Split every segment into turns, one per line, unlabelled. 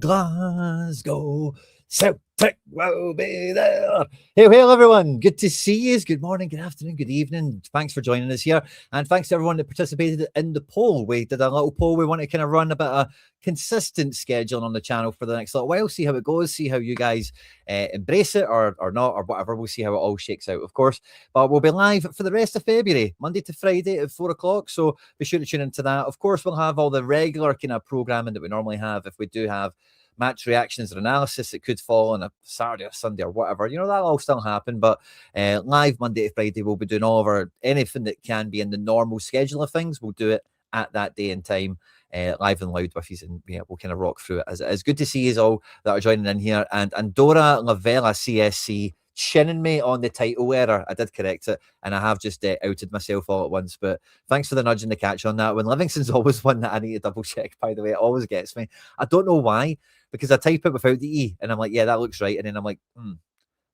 Glasgow, Celtic will be there. Hey, everyone. Good to see you. Good morning, good afternoon, good evening. Thanks for joining us here. And thanks to everyone that participated in the poll. We did a little poll. We want to kind of run a bit of consistent scheduling on the channel for the next little while. See how it goes. See how you guys embrace it or not or whatever. We'll see how it all shakes out, of course. But we'll be live for the rest of February, Monday to Friday at 4 o'clock. So be sure to tune into that. Of course, we'll have all the regular kind of programming that we normally have if we do have match reactions or analysis. It could fall on a Saturday or Sunday or whatever, that'll all still happen. But live Monday to Friday, we'll be doing all of our anything that can be in the normal schedule of things. We'll do it at that day and time, live and loud with you, and we'll kind of rock through it. It's good to see you all that are joining in here. And Dora Lavella CSC chinning me on the title error. I did correct it, and I have just outed myself all at once. But thanks for the nudge and the catch on that. When Livingston's always one that I need to double check, by the way, it always gets me. I don't know why, because I type it without the E, and I'm like, yeah, that looks right, and then I'm like,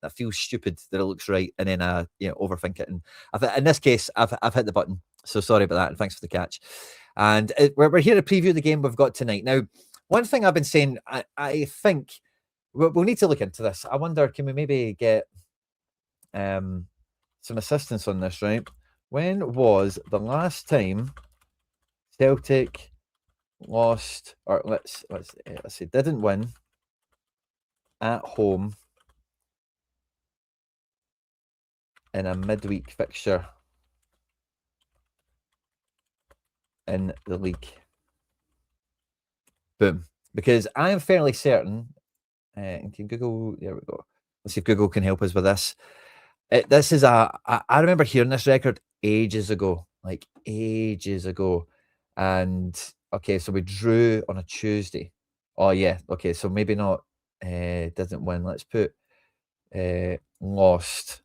that feels stupid that it looks right, and then I overthink it. And in this case, I've hit the button, so sorry about that, and thanks for the catch. And we're here to preview the game we've got tonight. Now, one thing I've been saying, I think we'll need to look into this. I wonder, can we maybe get some assistance on this, right? When was the last time Celtic lost, or let's say didn't win at home in a midweek fixture in the league? Boom. Because I am fairly certain, and can Google, there we go. Let's see if Google can help us with this. This is I remember hearing this record ages ago, and okay, so we drew on a Tuesday. Oh yeah, okay, so maybe not didn't win. Let's put lost.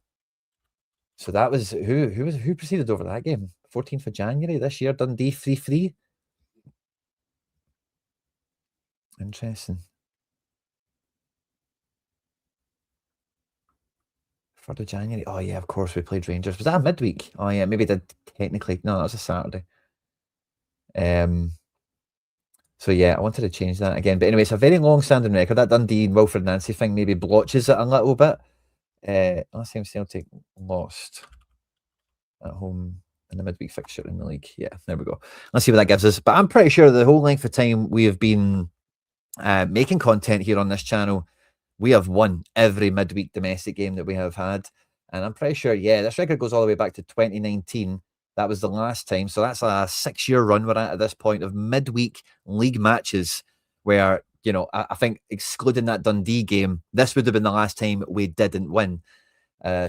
So that was who proceeded over that game? 14th of January this year, Dundee 3-3. Interesting. 3rd of January. Oh yeah, of course we played Rangers. Was that a midweek? Oh yeah, maybe did technically. No, that was a Saturday. So yeah, I wanted to change that again. But anyway, it's a very long-standing record. That Dundee and Wilfred Nancy thing maybe blotches it a little bit. Last time Celtic lost at home in the midweek fixture in the league. Yeah, there we go. Let's see what that gives us. But I'm pretty sure the whole length of time we have been making content here on this channel, we have won every midweek domestic game that we have had. And I'm pretty sure, yeah, this record goes all the way back to 2019. That was the last time. So that's a 6-year run we're at this point of midweek league matches where, I think excluding that Dundee game, this would have been the last time we didn't win.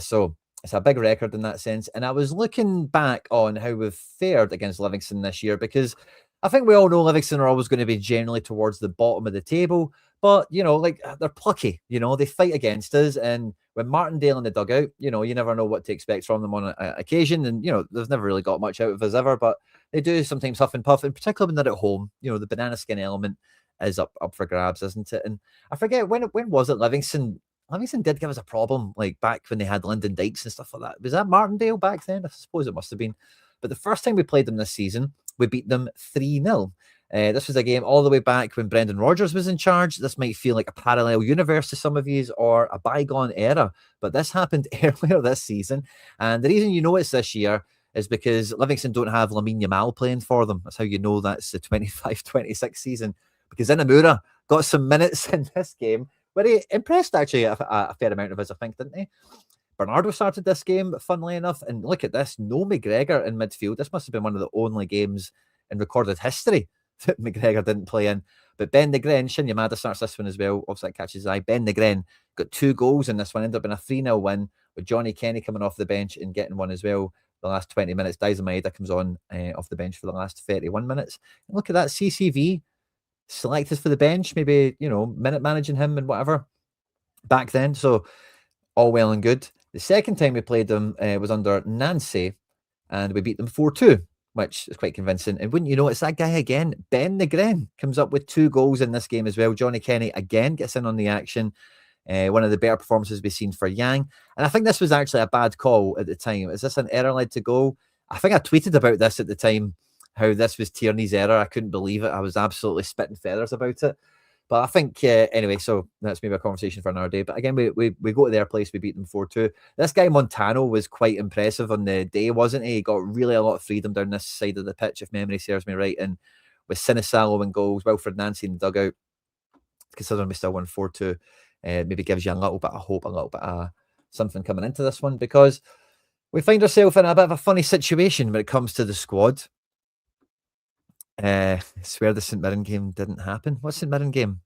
So it's a big record in that sense. And I was looking back on how we've fared against Livingston this year, because I think we all know Livingston are always going to be generally towards the bottom of the table. But, they're plucky, they fight against us. And when Martindale in the dugout, you never know what to expect from them on occasion. And, they've never really got much out of us ever, but they do sometimes huff and puff, and particularly when they're at home, the banana skin element is up for grabs, isn't it? And I forget, when was it Livingston did give us a problem, like back when they had Lyndon Dykes and stuff like that. Was that Martindale back then? I suppose it must have been. But the first time we played them this season, we beat them 3-0. This was a game all the way back when Brendan Rodgers was in charge. This might feel like a parallel universe to some of you or a bygone era, but this happened earlier this season. And the reason you know it's this year is because Livingston don't have Lamine Yamal playing for them. That's how you know that's the 25-26 season, because Inamura got some minutes in this game where he impressed actually a fair amount of us, I think, didn't he? Bernardo started this game, funnily enough, and look at this, no McGregor in midfield. This must have been one of the only games in recorded history that McGregor didn't play in. But Ben Negren, Shin Yamada starts this one as well. Obviously, that catches his eye. Ben Negren got 2 goals in this one, ended up in a 3-0 win with Johnny Kenny coming off the bench and getting one as well. The last 20 minutes, Daizen Maeda comes on off the bench for the last 31 minutes. And look at that, CCV selected for the bench, maybe, minute managing him and whatever back then. So all well and good. The second time we played them was under Nancy, and we beat them 4-2, which is quite convincing. And wouldn't you know, it's that guy again, Ben Negren, comes up with 2 goals in this game as well. Johnny Kenny again gets in on the action. One of the better performances we've seen for Yang. And I think this was actually a bad call at the time. Is this an error led to goal? I think I tweeted about this at the time, how this was Tierney's error. I couldn't believe it. I was absolutely spitting feathers about it. But I think, anyway, so that's maybe a conversation for another day. But again, we go to their place, we beat them 4-2. This guy, Montano, was quite impressive on the day, wasn't he? He got really a lot of freedom down this side of the pitch, if memory serves me right. And with Sinisalo in goals, Wilfred Nancy in the dugout, considering we still won 4-2, maybe gives you a little bit of hope, a little bit of something coming into this one, because we find ourselves in a bit of a funny situation when it comes to the squad. I swear the St Mirren game didn't happen. What's St Mirren game?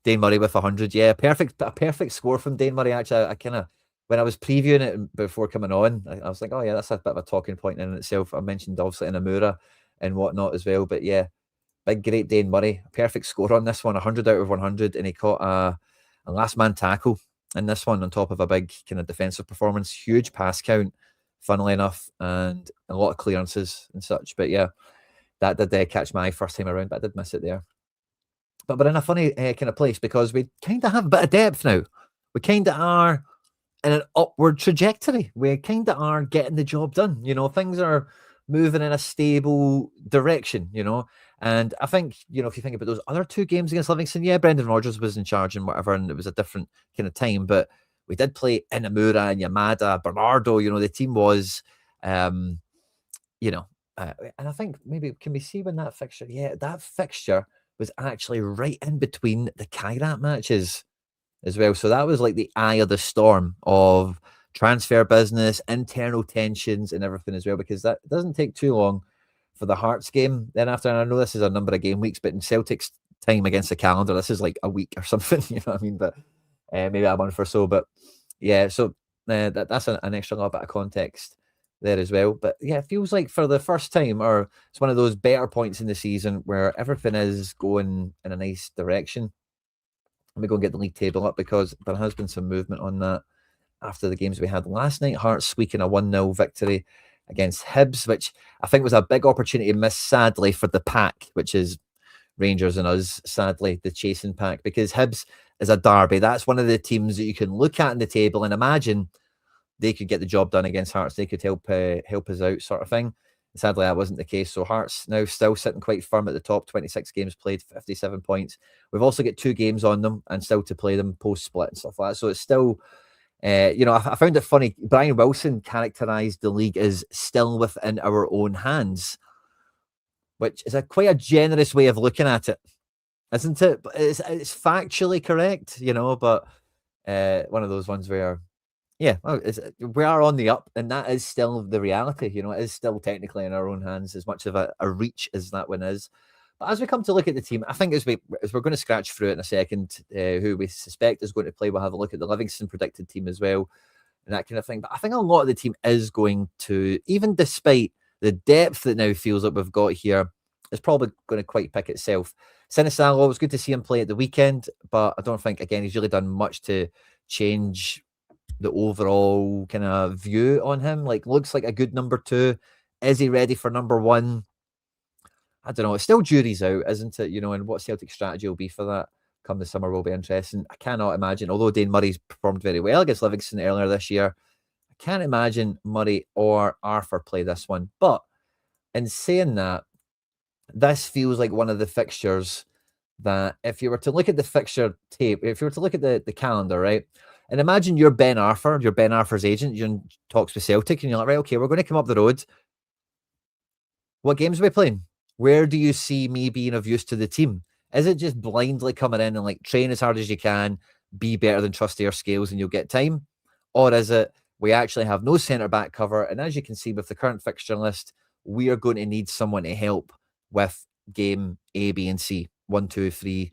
Dane Murray with 100. Yeah, a perfect score from Dane Murray. Actually, I kind of, when I was previewing it before coming on, I was like, oh yeah, that's a bit of a talking point in itself. I mentioned obviously Inamura and whatnot as well, but yeah, big great Dane Murray, perfect score on this one, 100 out of 100, and he caught a last man tackle in this one on top of a big kind of defensive performance, huge pass count, funnily enough, and a lot of clearances and such. But yeah, that did catch my eye first time around, but I did miss it there. But we're in a funny kind of place because we kind of have a bit of depth now. We kind of are in an upward trajectory. We kind of are getting the job done. You know, things are moving in a stable direction, you know. And I think, you know, if you think about those other two games against Livingston, yeah, Brendan Rodgers was in charge and whatever, and it was a different kind of time. But we did play Inamura and Yamada, Bernardo, you know, the team was, you know, and I think maybe, can we see when that fixture? Yeah, that fixture was actually right in between the Kairat matches as well. So that was like the eye of the storm of transfer business, internal tensions, and everything as well, because that doesn't take too long for the Hearts game. Then after, and I know this is a number of game weeks, but in Celtic's time against the calendar, this is like a week or something, you know what I mean? But maybe a month or so. But yeah, so that's an extra little bit of context there as well. But yeah, it feels like for the first time, or it's one of those better points in the season where everything is going in a nice direction. Let me go and get the league table up, because there has been some movement on that after the games we had last night. Hearts squeaking a 1-0 victory against Hibs, which I think was a big opportunity missed, sadly, for the pack, which is Rangers and us, sadly, the chasing pack, because Hibs is a derby. That's one of the teams that you can look at in the table and imagine they could get the job done against Hearts. They could help us out, sort of thing. Sadly, that wasn't the case. So Hearts now still sitting quite firm at the top, 26 games played, 57 points. We've also got 2 games on them and still to play them post-split and stuff like that. So it's still, you know, I found it funny. Brian Wilson characterised the league as still within our own hands, which is quite a generous way of looking at it, isn't it? It's factually correct, you know, but one of those ones where, yeah, well, we are on the up, and that is still the reality. You know, it is still technically in our own hands, as much of a reach as that one is. But as we come to look at the team, I think as we're going to scratch through it in a second, who we suspect is going to play, we'll have a look at the Livingston predicted team as well, and that kind of thing. But I think a lot of the team is going to, even despite the depth that now feels like we've got here, is probably going to quite pick itself. Sinisalo, it was good to see him play at the weekend, but I don't think, again, he's really done much to change the overall kind of view on him. Like, looks like a good number 2. Is he ready for number 1? I don't know. It's still jury's out, isn't it? You know, and what Celtic strategy will be for that come the summer will be interesting. I cannot imagine, although Dane Murray's performed very well against Livingston earlier this year, I can't imagine Murray or Arthur play this one. But in saying that, this feels like one of the fixtures that, if you were to look at the fixture tape, if you were to look at the calendar, right, and imagine you're Ben Arthur, you're Ben Arthur's agent, you're in talks with Celtic, and you're like, right, okay, we're going to come up the road. What games are we playing? Where do you see me being of use to the team? Is it just blindly coming in and like train as hard as you can, be better than trustier scales and you'll get time? Or is it we actually have no centre-back cover, and as you can see with the current fixture list, we are going to need someone to help with game A, B, and C. 1, 2, 3,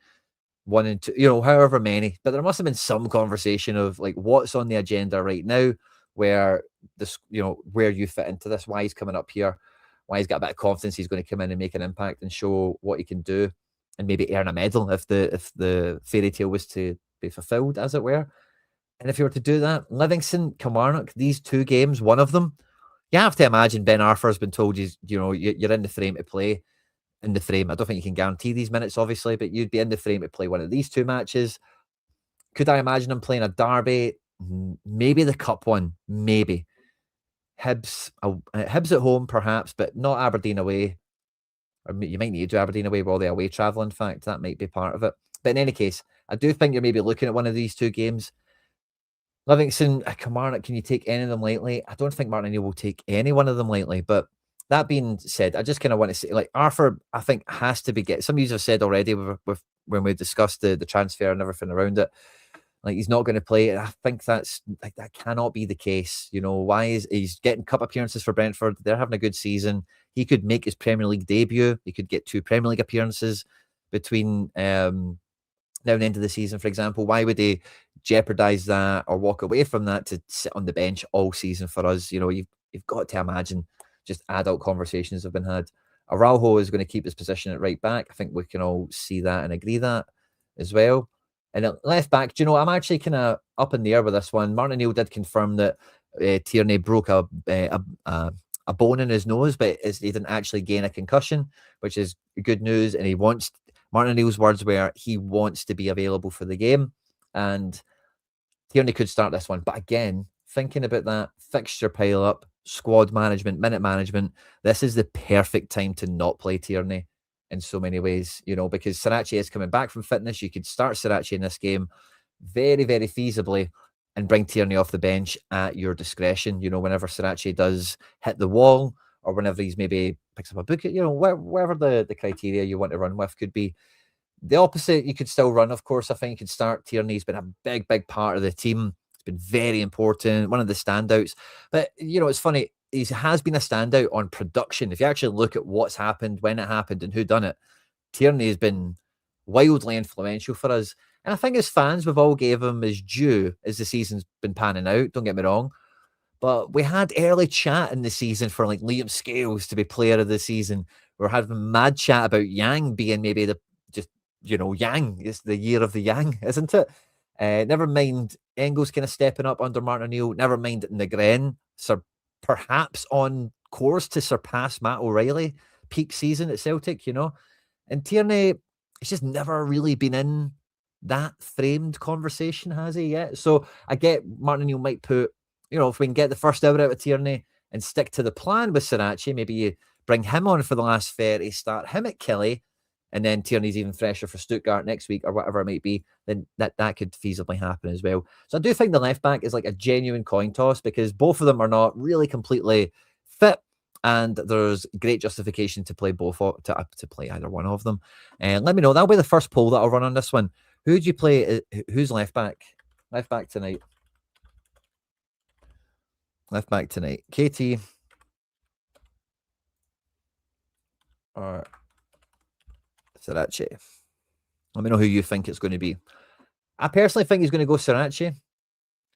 1 and 2, you know, however many. But there must have been some conversation of like what's on the agenda right now, where this, you know, where you fit into this, why he's coming up here, why he's got a bit of confidence he's going to come in and make an impact and show what he can do, and maybe earn a medal if the fairy tale was to be fulfilled, as it were. And if you were to do that, Livingston, Kilmarnock, these 2 games, one of them, you have to imagine Ben Arthur's been told you're in the frame to play. In the frame, I don't think you can guarantee these minutes, obviously, but you'd be in the frame to play one of these 2 matches. Could I imagine him playing a derby? Maybe the cup one, maybe. Hibs at home, perhaps, but not Aberdeen away. or you might need to do Aberdeen away while they away travel. In fact, that might be part of it. But in any case, I do think you're maybe looking at one of these two games. Livingston, Kilmarnock, can you take any of them lightly? I don't think Martin O'Neill will take any one of them lightly. But that being said, I just kind of want to say, like, Arthur, I think, has to be some of you have said already with when we discussed the transfer and everything around it. Like, he's not going to play. I think that's like that cannot be the case. You know, why is he's getting cup appearances for Brentford? They're having a good season. He could make his Premier League debut. He could get 2 Premier League appearances between now and the end of the season, for example. Why would they jeopardize that or walk away from that to sit on the bench all season for us? You know, you've got to imagine just adult conversations have been had. Araujo is going to keep his position at right back. I think we can all see that and agree that as well. And at left back, do you know, I'm actually kind of up in the air with this one. Martin O'Neill did confirm that Tierney broke a bone in his nose, but he didn't actually gain a concussion, which is good news. And Martin O'Neill's words were he wants to be available for the game. And Tierney could start this one. But again, thinking about that fixture pile up, squad management, minute management, this is the perfect time to not play Tierney in so many ways, you know, because Sirachi is coming back from fitness. You could start Sirachi in this game very, very feasibly and bring Tierney off the bench at your discretion, you know, whenever Sirachi does hit the wall or whenever he's maybe picks up a book, you know, wherever the criteria you want to run with could be. The opposite, you could still run, of course. I think you could start Tierney. He's been a big, big part of the team. It's been very important, one of the standouts. But, you know, it's funny. He has been a standout on production. If you actually look at what's happened, when it happened, and who done it, Tierney has been wildly influential for us. And I think as fans, we've all gave him his due as the season's been panning out. Don't get me wrong. But we had early chat in the season for like Liam Scales to be player of the season. We're having mad chat about Yang being maybe Yang is the year of the Yang, isn't it? Never mind Engels kind of stepping up under Martin O'Neill. Never mind Negren, perhaps on course to surpass Matt O'Reilly peak season at Celtic, you know. And Tierney, he's just never really been in that framed conversation, has he yet? So I get Martin O'Neill might put, you know, if we can get the first hour out of Tierney and stick to the plan with Sirachi, maybe you bring him on for the last 30, start him at Kelly, and then Tierney's even fresher for Stuttgart next week or whatever it might be, then that could feasibly happen as well. So I do think the left back is like a genuine coin toss because both of them are not really completely fit, and there's great justification to play to play either one of them. And let me know. That'll be the first poll that I'll run on this one. Who do you play? Who's left back? Left back tonight. Left back tonight. KT or Sirachi? Let me know who you think it's going to be. I personally think he's going to go Sirachi.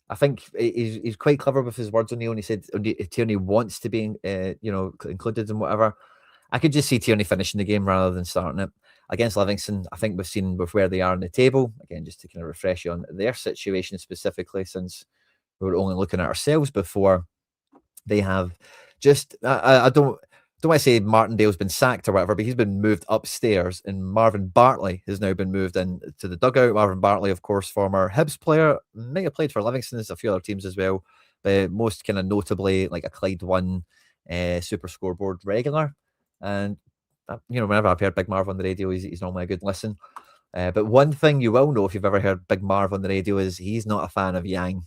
I think he's quite clever with his words, O'Neill, and he said Tierney wants to be, included in whatever. I could just see Tierney finishing the game rather than starting it. Against Livingston, I think we've seen with where they are on the table, again, just to kind of refresh you on their situation specifically, since we were only looking at ourselves before. They have just, I don't want to say Martindale's been sacked or whatever, but he's been moved upstairs, and Marvin Bartley has now been moved into the dugout. Marvin Bartley, of course, former Hibs player, may have played for Livingston, there's a few other teams as well, but most kind of notably like a Clyde One Super Scoreboard regular. And you know, whenever I've heard Big Marv on the radio, he's normally a good listen. But one thing you will know if you've ever heard Big Marv on the radio is he's not a fan of Yang,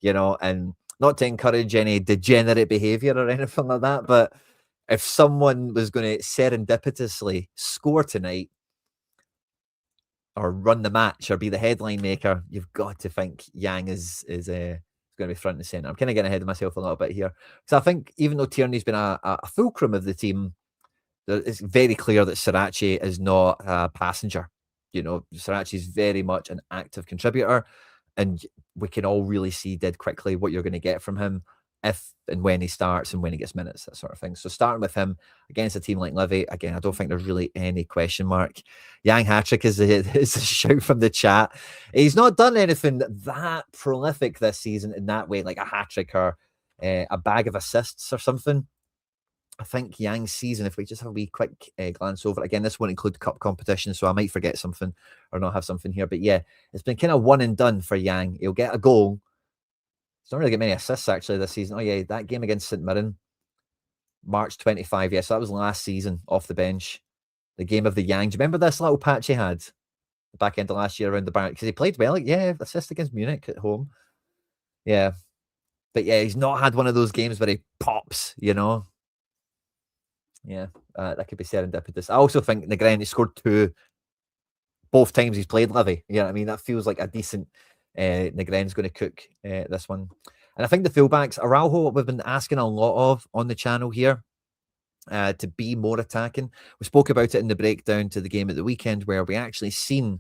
you know, and not to encourage any degenerate behaviour or anything like that, but if someone was going to serendipitously score tonight or run the match or be the headline maker, you've got to think Yang is going to be front and centre. I'm kind of getting ahead of myself a little bit here. So I think even though Tierney's been a fulcrum of the team, it's very clear that Sirachi is not a passenger. You know, Sirachi is very much an active contributor, and we can all really see dead quickly what you're going to get from him if and when he starts and when he gets minutes, that sort of thing. So starting with him against a team like Livy, again, I don't think there's really any question mark. Yang hat-trick is a shout from the chat. He's not done anything that prolific this season in that way, like a hat-trick or a bag of assists or something. I think Yang's season, if we just have a wee quick glance over it, again, this won't include cup competition, so I might forget something or not have something here. But yeah, it's been kind of one and done for Yang. He'll get a goal. He's not really get many assists actually this season. Oh yeah, that game against St Mirren, March 25. Yeah, so that was last season off the bench. the game of the Yang. Do you remember this little patch he had the back end of last year around the bar? Because he played well. Yeah, assist against Munich at home. Yeah. But yeah, he's not had one of those games where he pops, you know. Yeah, that could be serendipitous. I also think Negren, he scored 2 both times he's played Livy. You know what I mean? That feels like a decent Negren's going to cook this one. And I think the fullbacks, Araujo, we've been asking a lot of on the channel here to be more attacking. We spoke about it in the breakdown to the game at the weekend where we actually seen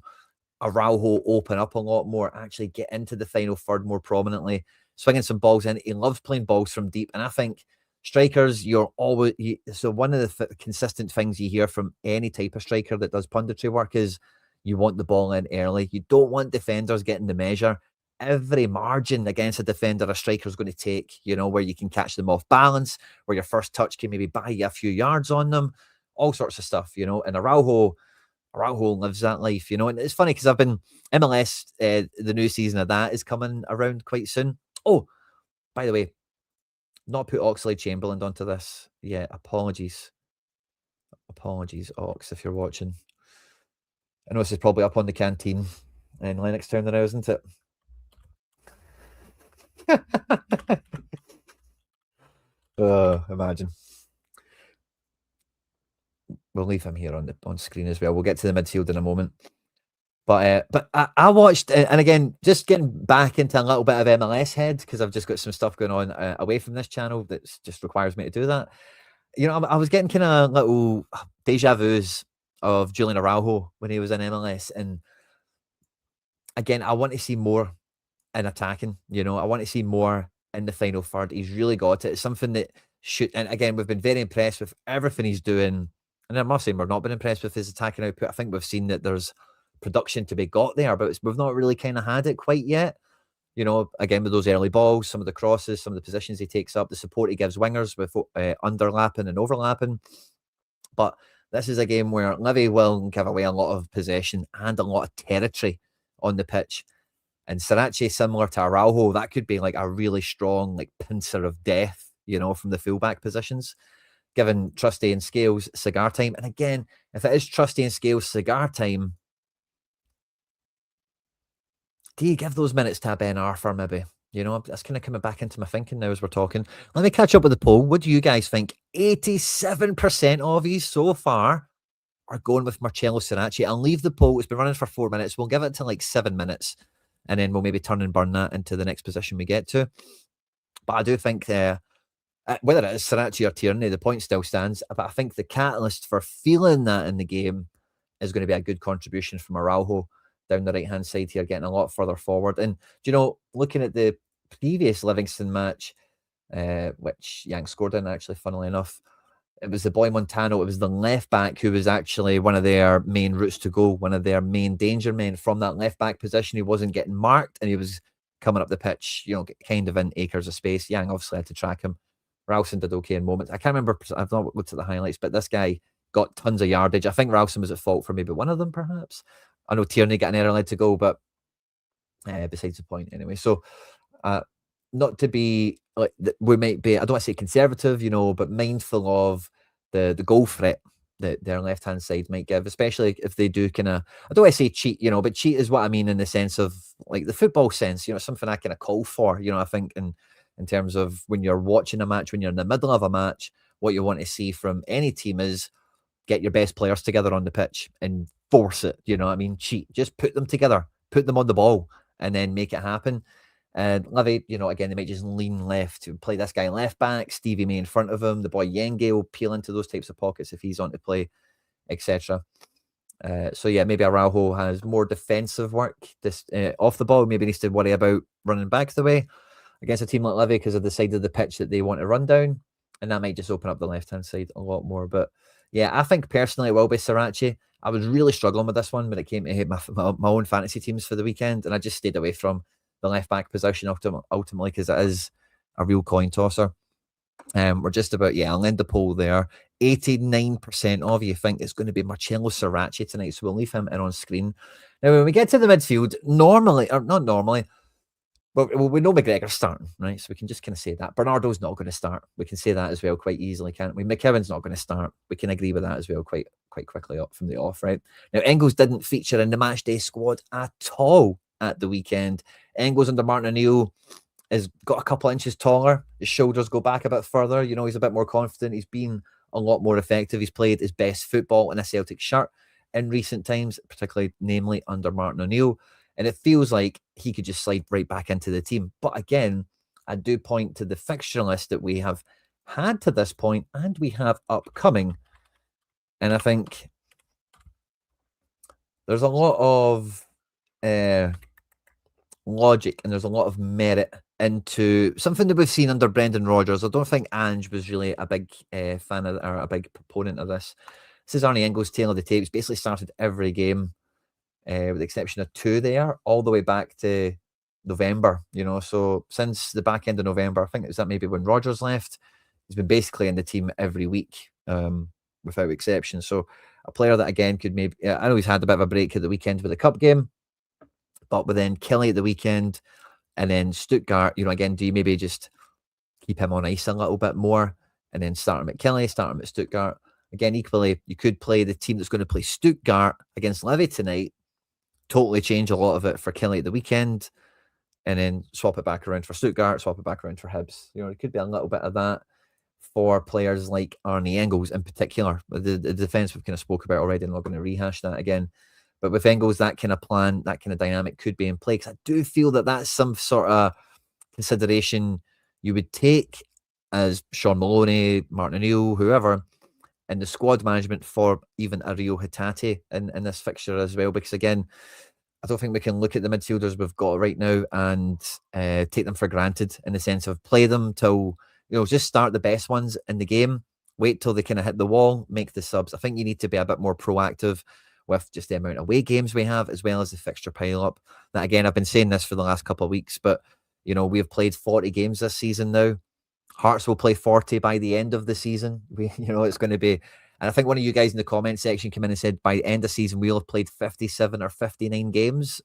Araujo open up a lot more, actually get into the final third more prominently, swinging some balls in. He loves playing balls from deep. And I think strikers, you're always... so one of the consistent things you hear from any type of striker that does punditry work is you want the ball in early. You don't want defenders getting the measure. Every margin against a defender a striker's going to take, you know, where you can catch them off balance, where your first touch can maybe buy you a few yards on them, all sorts of stuff, you know. And Araujo lives that life, you know. And it's funny because I've been MLS, the new season of that is coming around quite soon. Oh, by the way, not put Oxlade-Chamberlain onto this. Yeah, apologies, Ox, if you're watching. I know this is probably up on the canteen in Lennoxtown now, isn't it? Imagine. We'll leave him here on screen as well. We'll get to the midfield in a moment. But I watched, and again, just getting back into a little bit of MLS head because I've just got some stuff going on away from this channel that just requires me to do that. You know, I was getting kind of little deja vus of Julian Araujo when he was in MLS. And again, I want to see more in attacking, you know. I want to see more in the final third. He's really got it. It's something that should, and again, we've been very impressed with everything he's doing. And I'm not saying we've not been impressed with his attacking output. I think we've seen that there's production to be got there, but we've not really kind of had it quite yet. You know, again, with those early balls, some of the crosses, some of the positions he takes up, the support he gives wingers with underlapping and overlapping. But this is a game where Livy will give away a lot of possession and a lot of territory on the pitch. And Sarache, similar to Araujo, that could be like a really strong like pincer of death, you know, from the fullback positions, given Trusty and Scales cigar time. And again, if it is Trusty and Scales cigar time, do you give those minutes to a Ben Arthur maybe? You know, that's kind of coming back into my thinking now as we're talking. Let me catch up with the poll. What do you guys think? 87% of you so far are going with Marcelo Sarache. I'll leave the poll. It's been running for 4 minutes. We'll give it to like 7 minutes. And then we'll maybe turn and burn that into the next position we get to. But I do think whether it is Sarache or Tierney, the point still stands. But I think the catalyst for feeling that in the game is going to be a good contribution from Araujo down the right-hand side here, getting a lot further forward. And, you know, looking at the previous Livingston match, which Yank scored in, actually, funnily enough, it was the boy Montano. It was the left-back who was actually one of their main routes to goal, one of their main danger men from that left-back position. He wasn't getting marked, and he was coming up the pitch, you know, kind of in acres of space. Yang obviously had to track him. Ralston did okay in moments. I can't remember. I've not looked at the highlights, but this guy got tons of yardage. I think Ralston was at fault for maybe one of them, perhaps. I know Tierney got an error led to go, but besides the point anyway. So not to be like, we might be, I don't want to say conservative, you know, but mindful of the goal threat that their left-hand side might give, especially if they do kind of, I don't want to say cheat, you know, but cheat is what I mean in the sense of like the football sense, you know, something I kind of call for, you know. I think in terms of when you're watching a match, when you're in the middle of a match, what you want to see from any team is get your best players together on the pitch and force it, you know what I mean? Cheat. Just put them together, put them on the ball, and then make it happen. And Livy, you know, again, they might just lean left to play this guy left back, Stevie May in front of him. The boy Yenge will peel into those types of pockets if he's on to play, etc. So yeah, maybe Araujo has more defensive work off the ball. Maybe needs to worry about running back the way against a team like Livy because of the side of the pitch that they want to run down, and that might just open up the left-hand side a lot more. But yeah, I think personally it will be Sarache. I was really struggling with this one when it came to hit my own fantasy teams for the weekend, and I just stayed away from the left-back position ultimately because it is a real coin tosser. We're just about, I'll end the poll there. 89% of you think it's going to be Marcelo Sarache tonight, so we'll leave him in on screen. Now, when we get to the midfield, normally, or not normally, well, we know McGregor's starting, right? So we can just kind of say that. Bernardo's not going to start. We can say that as well quite easily, can't we? McKevin's not going to start. We can agree with that as well quite quite quickly up from the off, right? Now, Engels didn't feature in the matchday squad at all at the weekend. Engels under Martin O'Neill has got a couple of inches taller. His shoulders go back a bit further. You know, he's a bit more confident. He's been a lot more effective. He's played his best football in a Celtic shirt in recent times, particularly, namely, under Martin O'Neill. And it feels like he could just slide right back into the team. But again, I do point to the fixture list that we have had to this point and we have upcoming. And I think there's a lot of logic and there's a lot of merit into something that we've seen under Brendan Rodgers. I don't think Ange was really a big fan of, or a big proponent of this. This is Arnie Engels' tail of the tape. He's basically started every game, with the exception of 2 there, all the way back to November, you know. So since the back end of November, I think it was that maybe when Rodgers left, he's been basically in the team every week, without exception. So a player that, again, could maybe, I know he's had a bit of a break at the weekend with the cup game, but with then Kelly at the weekend and then Stuttgart, you know, again, do you maybe just keep him on ice a little bit more and then start him at Kelly, start him at Stuttgart? Again, equally, you could play the team that's going to play Stuttgart against Levy tonight, totally change a lot of it for Kelly at the weekend, and then swap it back around for Stuttgart, swap it back around for Hibs. You know, it could be a little bit of that for players like Arnie Engels in particular. The defence we've kind of spoke about already, and I'm not going to rehash that again. But with Engels, that kind of plan, that kind of dynamic could be in play, because I do feel that that's some sort of consideration you would take as Sean Maloney, Martin O'Neill, whoever, in the squad management for even a Rio Hatate in this fixture as well. Because again, I don't think we can look at the midfielders we've got right now and take them for granted, in the sense of play them till, you know, just start the best ones in the game, wait till they kind of hit the wall, make the subs. I think you need to be a bit more proactive with just the amount of away games we have, as well as the fixture pile up. That, again, I've been saying this for the last couple of weeks, but, you know, we've played 40 games this season now. Hearts will play 40 by the end of the season. You know, it's going to be, and I think one of you guys in the comment section came in and said by the end of the season, we'll have played 57 or 59 games,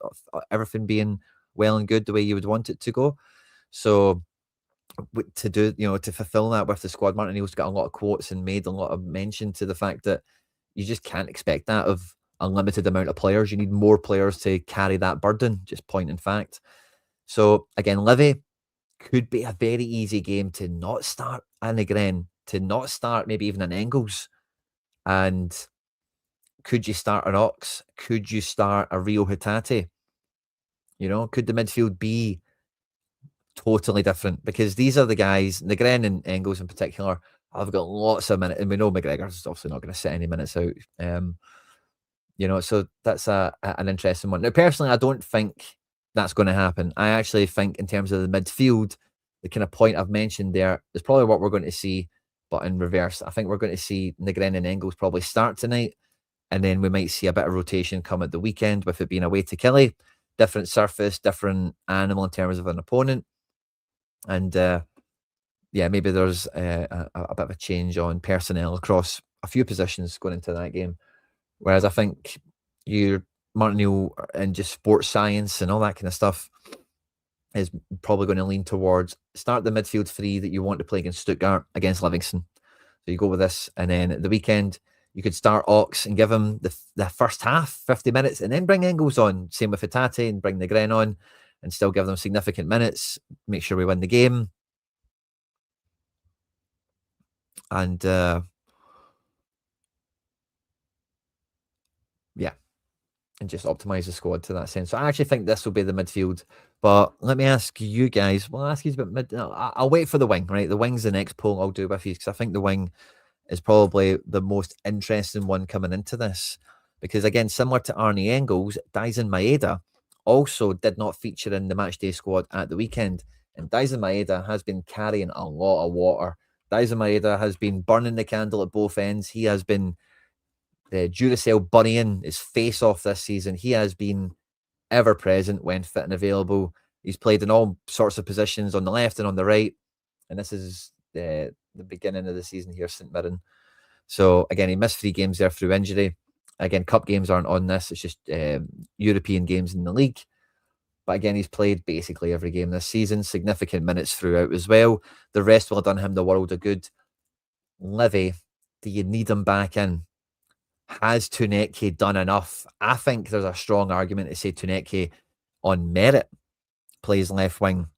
everything being well and good the way you would want it to go. So to do, you know, to fulfill that with the squad, Martin O'Neill's got a lot of quotes and made a lot of mention to the fact that you just can't expect that of a limited amount of players. You need more players to carry that burden, just point in fact. So again, Livy could be a very easy game to not start an Negren, to not start maybe even an Engels. And could you start an Ox? Could you start a Rio Hatate? You know, could the midfield be totally different? Because these are the guys, Negren and Engels in particular, have got lots of minutes, and we know McGregor's obviously not going to sit any minutes out. You know, so that's an interesting one. Now, personally, I don't think that's going to happen. I actually think, in terms of the midfield, the kind of point I've mentioned there is probably what we're going to see, but in reverse. I think we're going to see Negren and Engels probably start tonight, and then we might see a bit of rotation come at the weekend, with it being away to Killie, different surface, different animal in terms of an opponent, and yeah, maybe there's a bit of a change on personnel across a few positions going into that game. Whereas I think Martin O'Neill and just sports science and all that kind of stuff is probably going to lean towards start the midfield three that you want to play against Stuttgart, against Livingston. So you go with this, and then at the weekend you could start Ox and give him the first half, 50 minutes, and then bring Engels on. Same with Hatate, and bring Negren on, and still give them significant minutes. Make sure we win the game. And yeah, and just optimize the squad to that sense. So I actually think this will be the midfield. But let me ask you guys. Well, I'll ask you about mid. I'll wait for the wing, right? The wing's the next poll I'll do with you, because I think the wing is probably the most interesting one coming into this. Because again, similar to Arnie Engels, Daisen Maeda also did not feature in the matchday squad at the weekend. And Daisen Maeda has been carrying a lot of water. Daisen Maeda has been burning the candle at both ends. He has been Duracell bunnying his face off this season. He has been ever present when fit and available. He's played in all sorts of positions on the left and on the right. And this is the beginning of the season here, St Mirren. So again, he missed 3 games there through injury. Again, cup games aren't on this. It's just European games in the league. But again, he's played basically every game this season, significant minutes throughout as well. The rest will have done him the world of good. Livy, do you need him back in? has Tuneke done enough? I think there's a strong argument to say Tuneke on merit plays left wing.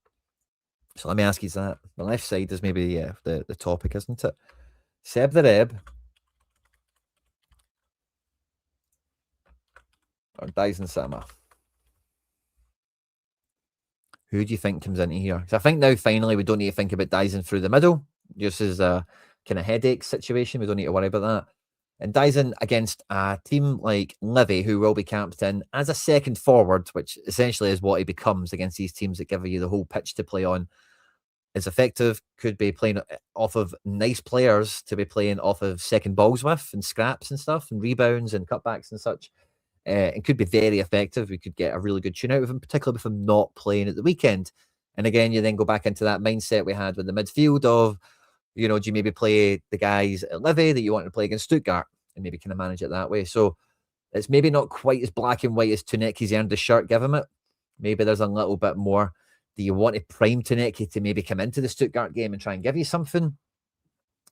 So let me ask you that. The left side is maybe the topic, isn't it? Seb the Reb or Dyson Sama? Who do you think comes into here? Because I think now finally we don't need to think about Dyson through the middle. Just as a kind of headache situation. We don't need to worry about that. And Dyson against a team like Livy, who will be captain as a second forward, which essentially is what he becomes against these teams that give you the whole pitch to play on, is effective. Could be playing off of nice players to be playing off of second balls with and scraps and stuff and rebounds and cutbacks and such. And could be very effective. We could get a really good tune out of him, particularly with him not playing at the weekend. And again, you then go back into that mindset we had with the midfield of, do you maybe play the guys at Livy that you want to play against Stuttgart and maybe kind of manage it that way? So it's maybe not quite as black and white as Tuneki's earned the shirt, give him it. Maybe there's a little bit more. Do you want to prime Tuneki to maybe come into the Stuttgart game and try and give you something?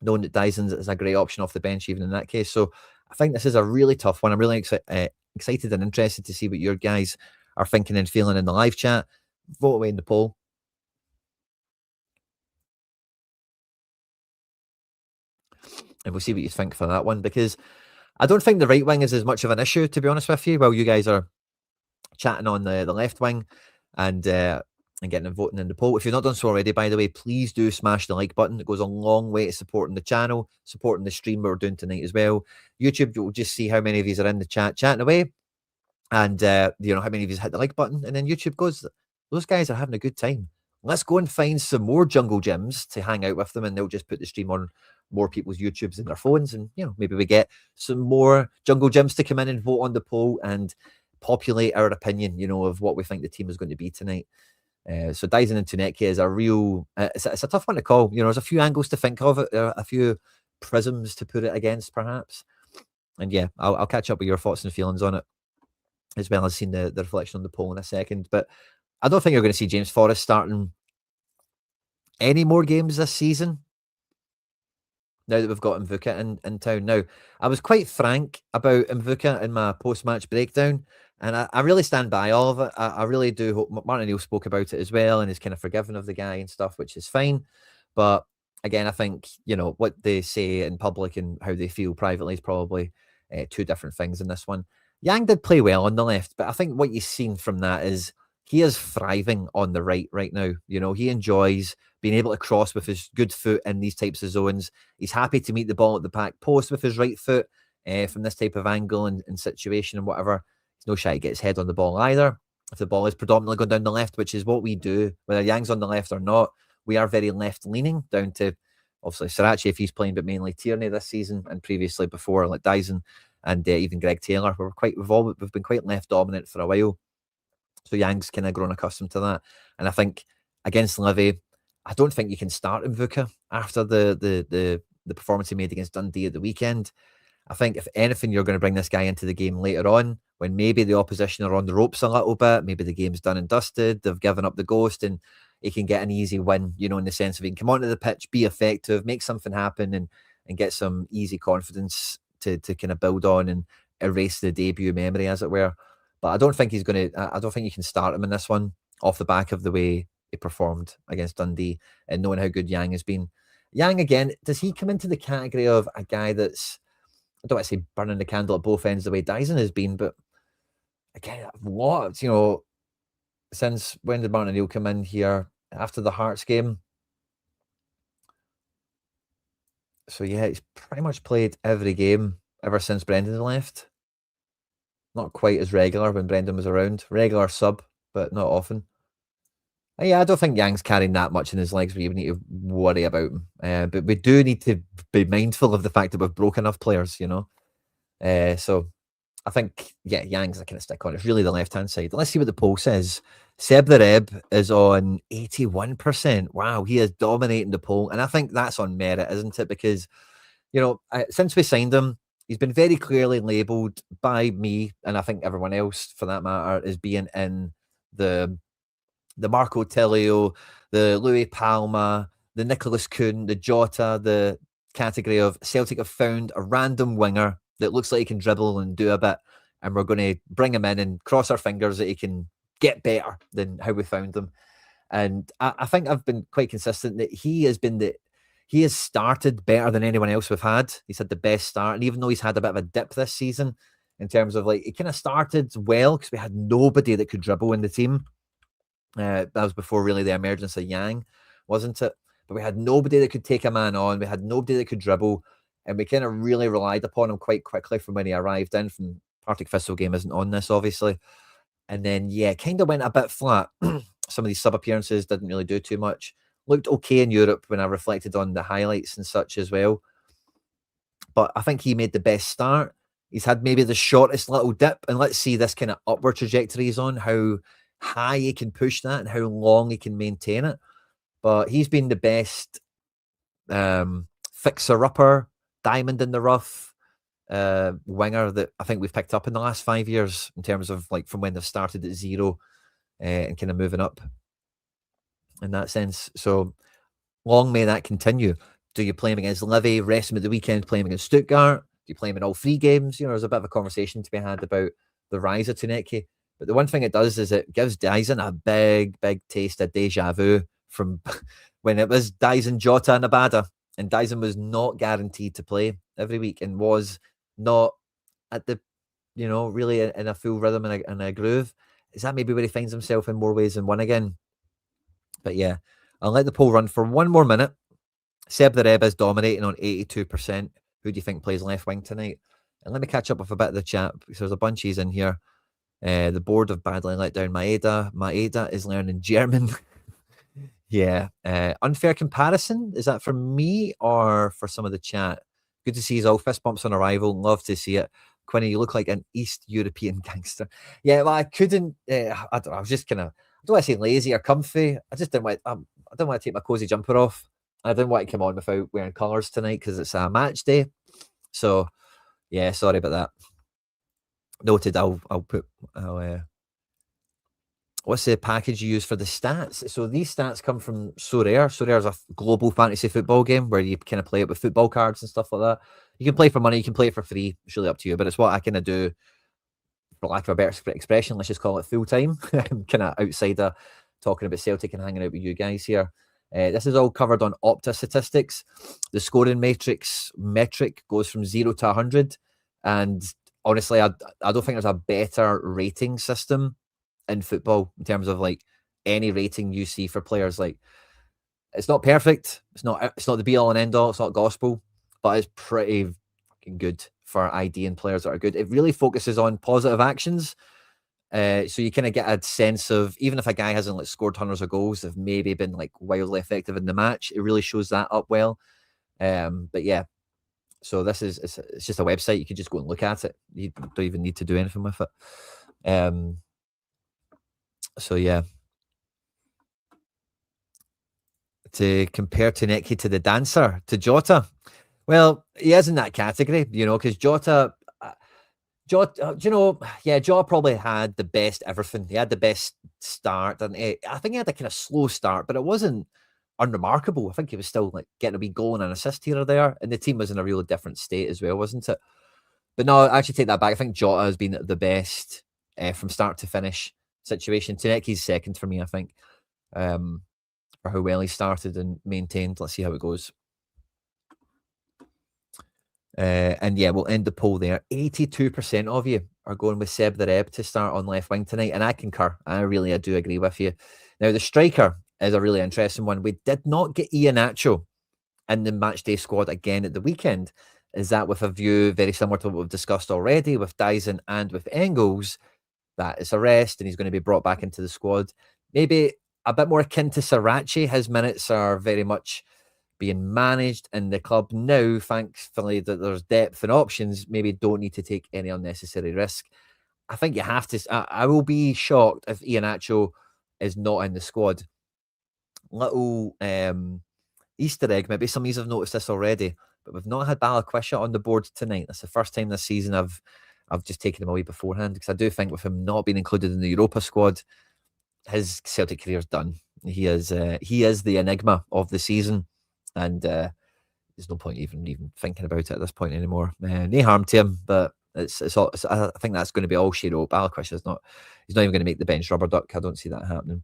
Knowing that Dyson's is a great option off the bench even in that case. So I think this is a really tough one. I'm really excited and interested to see what your guys are thinking and feeling in the live chat. Vote away in the poll. And we'll see what you think for that one, because I don't think the right wing is as much of an issue, to be honest with you, while you guys are chatting on the left wing and getting and voting in the poll. If you've not done so already, by the way, please do smash the like button. It goes a long way to supporting the channel, supporting the stream we're doing tonight as well. YouTube, you'll just see how many of you are in the chat chatting away, and how many of you hit the like button, and then YouTube goes, those guys are having a good time. Let's go and find some more jungle gyms to hang out with them, and they'll just put the stream on more people's YouTubes and their phones, and maybe we get some more jungle gyms to come in and vote on the poll and populate our opinion, of what we think the team is going to be tonight. So Dyson and Tuneke is a real, it's a tough one to call. There's a few angles to think of, a few prisms to put it against, perhaps. And yeah, I'll catch up with your thoughts and feelings on it, as well as seeing the reflection on the poll in a second. But I don't think you're going to see James Forrest starting any more games this season, now that we've got Mvuka in town. Now, I was quite frank about Mvuka in my post-match breakdown, and I really stand by all of it. I really do hope Martin Neal spoke about it as well, and is kind of forgiving of the guy and stuff, which is fine. But again, I think, what they say in public and how they feel privately is probably two different things in this one. Yang did play well on the left, but I think what you've seen from that is he is thriving on the right now. He enjoys being able to cross with his good foot in these types of zones. He's happy to meet the ball at the back post with his right foot from this type of angle and situation and whatever. He's no shy to get his head on the ball either. If the ball is predominantly going down the left, which is what we do, whether Yang's on the left or not, we are very left-leaning, down to obviously Sriracha if he's playing, but mainly Tierney this season and previously before, like Dyson and even Greg Taylor. We've been quite left-dominant for a while. So Yang's kind of grown accustomed to that. And I think against Livy, I don't think you can start Mvuka after the performance he made against Dundee at the weekend. I think if anything, you're going to bring this guy into the game later on when maybe the opposition are on the ropes a little bit. Maybe the game's done and dusted. They've given up the ghost and he can get an easy win, in the sense of he can come onto the pitch, be effective, make something happen and get some easy confidence to kind of build on and erase the debut memory, as it were. But I don't think he's going to, I don't think you can start him in this one off the back of the way he performed against Dundee and knowing how good Yang has been. Yang, again, does he come into the category of a guy that's, I don't want to say burning the candle at both ends the way Dyson has been, but again, what, since when did Martin Neal come in here? After the Hearts game. So yeah, he's pretty much played every game ever since Brendan left. Not quite as regular when Brendan was around. Regular sub, but not often. Yeah, I don't think Yang's carrying that much in his legs where you need to worry about him. But we do need to be mindful of the fact that we've broke enough players, So I think, yeah, Yang's a kind of stick on. It's really the left-hand side. Let's see what the poll says. Seb the Reb is on 81%. Wow, he is dominating the poll. And I think that's on merit, isn't it? Because, since we signed him, he's been very clearly labelled by me, and I think everyone else for that matter, as being in the Marco Tellio, the Louis Palma, the Nicholas Kuhn, the Jota, the category of Celtic have found a random winger that looks like he can dribble and do a bit, and we're going to bring him in and cross our fingers that he can get better than how we found him. And I think I've been quite consistent that he has started better than anyone else we've had. He's had the best start, and even though he's had a bit of a dip this season in terms of, like, he kind of started well because we had nobody that could dribble in the team. That was before really the emergence of Yang, wasn't it? But we had nobody that could take a man on. We had nobody that could dribble, and we kind of really relied upon him quite quickly from when he arrived in. From Partick Thistle game isn't on this, obviously. And then, yeah, kind of went a bit flat. Some of these sub appearances didn't really do too much. Looked okay in Europe when I reflected on the highlights and such as well. But I think he made the best start. He's had maybe the shortest little dip, and let's see this kind of upward trajectory he's on, how high he can push that and how long he can maintain it. But he's been the best fixer-upper, diamond in the rough winger that I think we've picked up in the last 5 years in terms of, like, from when they've started at zero and kind of moving up in that sense. So long may that continue. Do you play him against Livy, rest him at the weekend, play him against Stuttgart? Do you play him in all 3 games? You know, there's a bit of a conversation to be had about the rise of Tuneki. But the one thing it does is it gives Dyson a big, big taste of deja vu from when it was Dyson, Jota and Abada. And Dyson was not guaranteed to play every week and was not at the, you know, really in a full rhythm and a groove. Is that maybe where he finds himself in more ways than one again? But yeah, I'll let the poll run for 1 more minute. Seb the Reb is dominating on 82%. Who do you think plays left wing tonight? And let me catch up with a bit of the chat because there's a bunch he's in here. The board have badly let down Maeda. Maeda is learning German. Yeah. Unfair comparison. Is that for me or for some of the chat? Good to see his all fist bumps on arrival. Love to see it. Quinny, you look like an East European gangster. Yeah, well, I couldn't. I don't know. I was just kind of, I don't want to say lazy or comfy. I just didn't want. I don't want to take my cozy jumper off. I didn't want to come on without wearing colours tonight because it's a match day. So, yeah, sorry about that. Noted. I'll put. What's the package you use for the stats? So these stats come from CeltsAreHere. CeltsAreHere is a global fantasy football game where you kind of play it with football cards and stuff like that. You can play for money, you can play it for free. It's really up to you, but it's what I kind of do, for lack of a better expression. Let's just call it full time. I'm kind of outsider talking about Celtic and hanging out with you guys here. This is all covered on Opta statistics. The scoring matrix metric goes from 0 to 100, and honestly, I don't think there's a better rating system in football in terms of, like, any rating you see for players. Like, it's not perfect, it's not the be all and end all, it's not gospel, but it's pretty fucking good for IDing players that are good. It really focuses on positive actions, so you kind of get a sense of, even if a guy hasn't, like, scored hundreds of goals, they've maybe been, like, wildly effective in the match. It really shows that up well. But yeah, so this is it's just a website. You can just go and look at it. You don't even need to do anything with it. So yeah, to compare Tuneki to the dancer, to Jota, well, he is in that category, you know, because Jota, you know, yeah, Jota probably had the best everything. He had the best start, and I think he had a kind of slow start, but it wasn't unremarkable. I think he was still, like, getting a wee goal and an assist here or there, and the team was in a really different state as well, wasn't it? But no, I actually take that back. I think Jota has been the best from start to finish situation. Tuneki's second for me, I think, for how well he started and maintained. Let's see how it goes. And yeah, we'll end the poll there. 82% of you are going with Seb the Reb to start on left wing tonight, and I concur. I do agree with you. Now, the striker is a really interesting one. We did not get Iheanacho in the matchday squad again at the weekend. Is that with a view very similar to what we've discussed already with Dyson and with Engels, that it's a rest and he's going to be brought back into the squad? Maybe a bit more akin to Sriracha. His minutes are very much being managed in the club now, thankfully, that there's depth and options. Maybe don't need to take any unnecessary risk. I think you have to. I will be shocked if Iheanacho is not in the squad. Little Easter egg, maybe some of you have noticed this already, but we've not had Balikwisha on the board tonight. That's the first time this season I've just taken him away beforehand, because I do think with him not being included in the Europa squad, his Celtic career's done. He is the enigma of the season, and there's no point even thinking about it at this point anymore. No harm to him, but it's all. I think that's going to be all she wrote. Balikwish is not. He's not even going to make the bench. Rubber duck. I don't see that happening.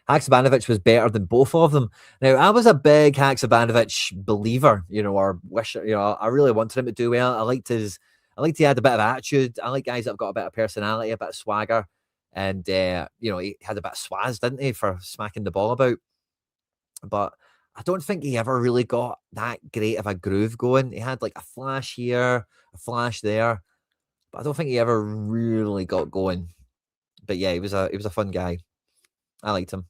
Haksabanovic was better than both of them. Now, I was a big Haksabanovic believer, or wisher. I really wanted him to do well. I liked he had a bit of attitude. I like guys that have got a bit of personality, a bit of swagger, and he had a bit of swaz, didn't he, for smacking the ball about. But I don't think he ever really got that great of a groove going. He had like a flash here, a flash there, but I don't think he ever really got going. But yeah, he was a fun guy. I liked him.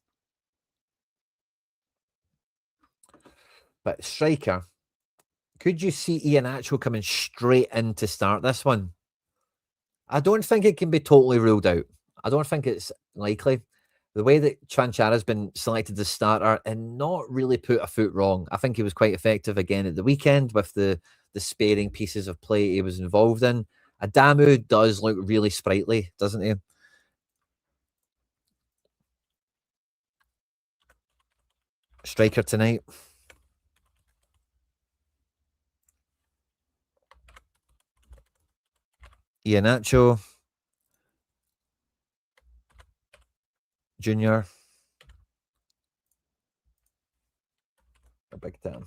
But striker, could you see Iheanacho coming straight in to start this one? I don't think it can be totally ruled out. I don't think it's likely. The way that Chanchara's been selected as starter and not really put a foot wrong. I think he was quite effective again at the weekend with the sparing pieces of play he was involved in. Adamu does look really sprightly, doesn't he? Striker tonight. Iheanacho. Junior. A big time.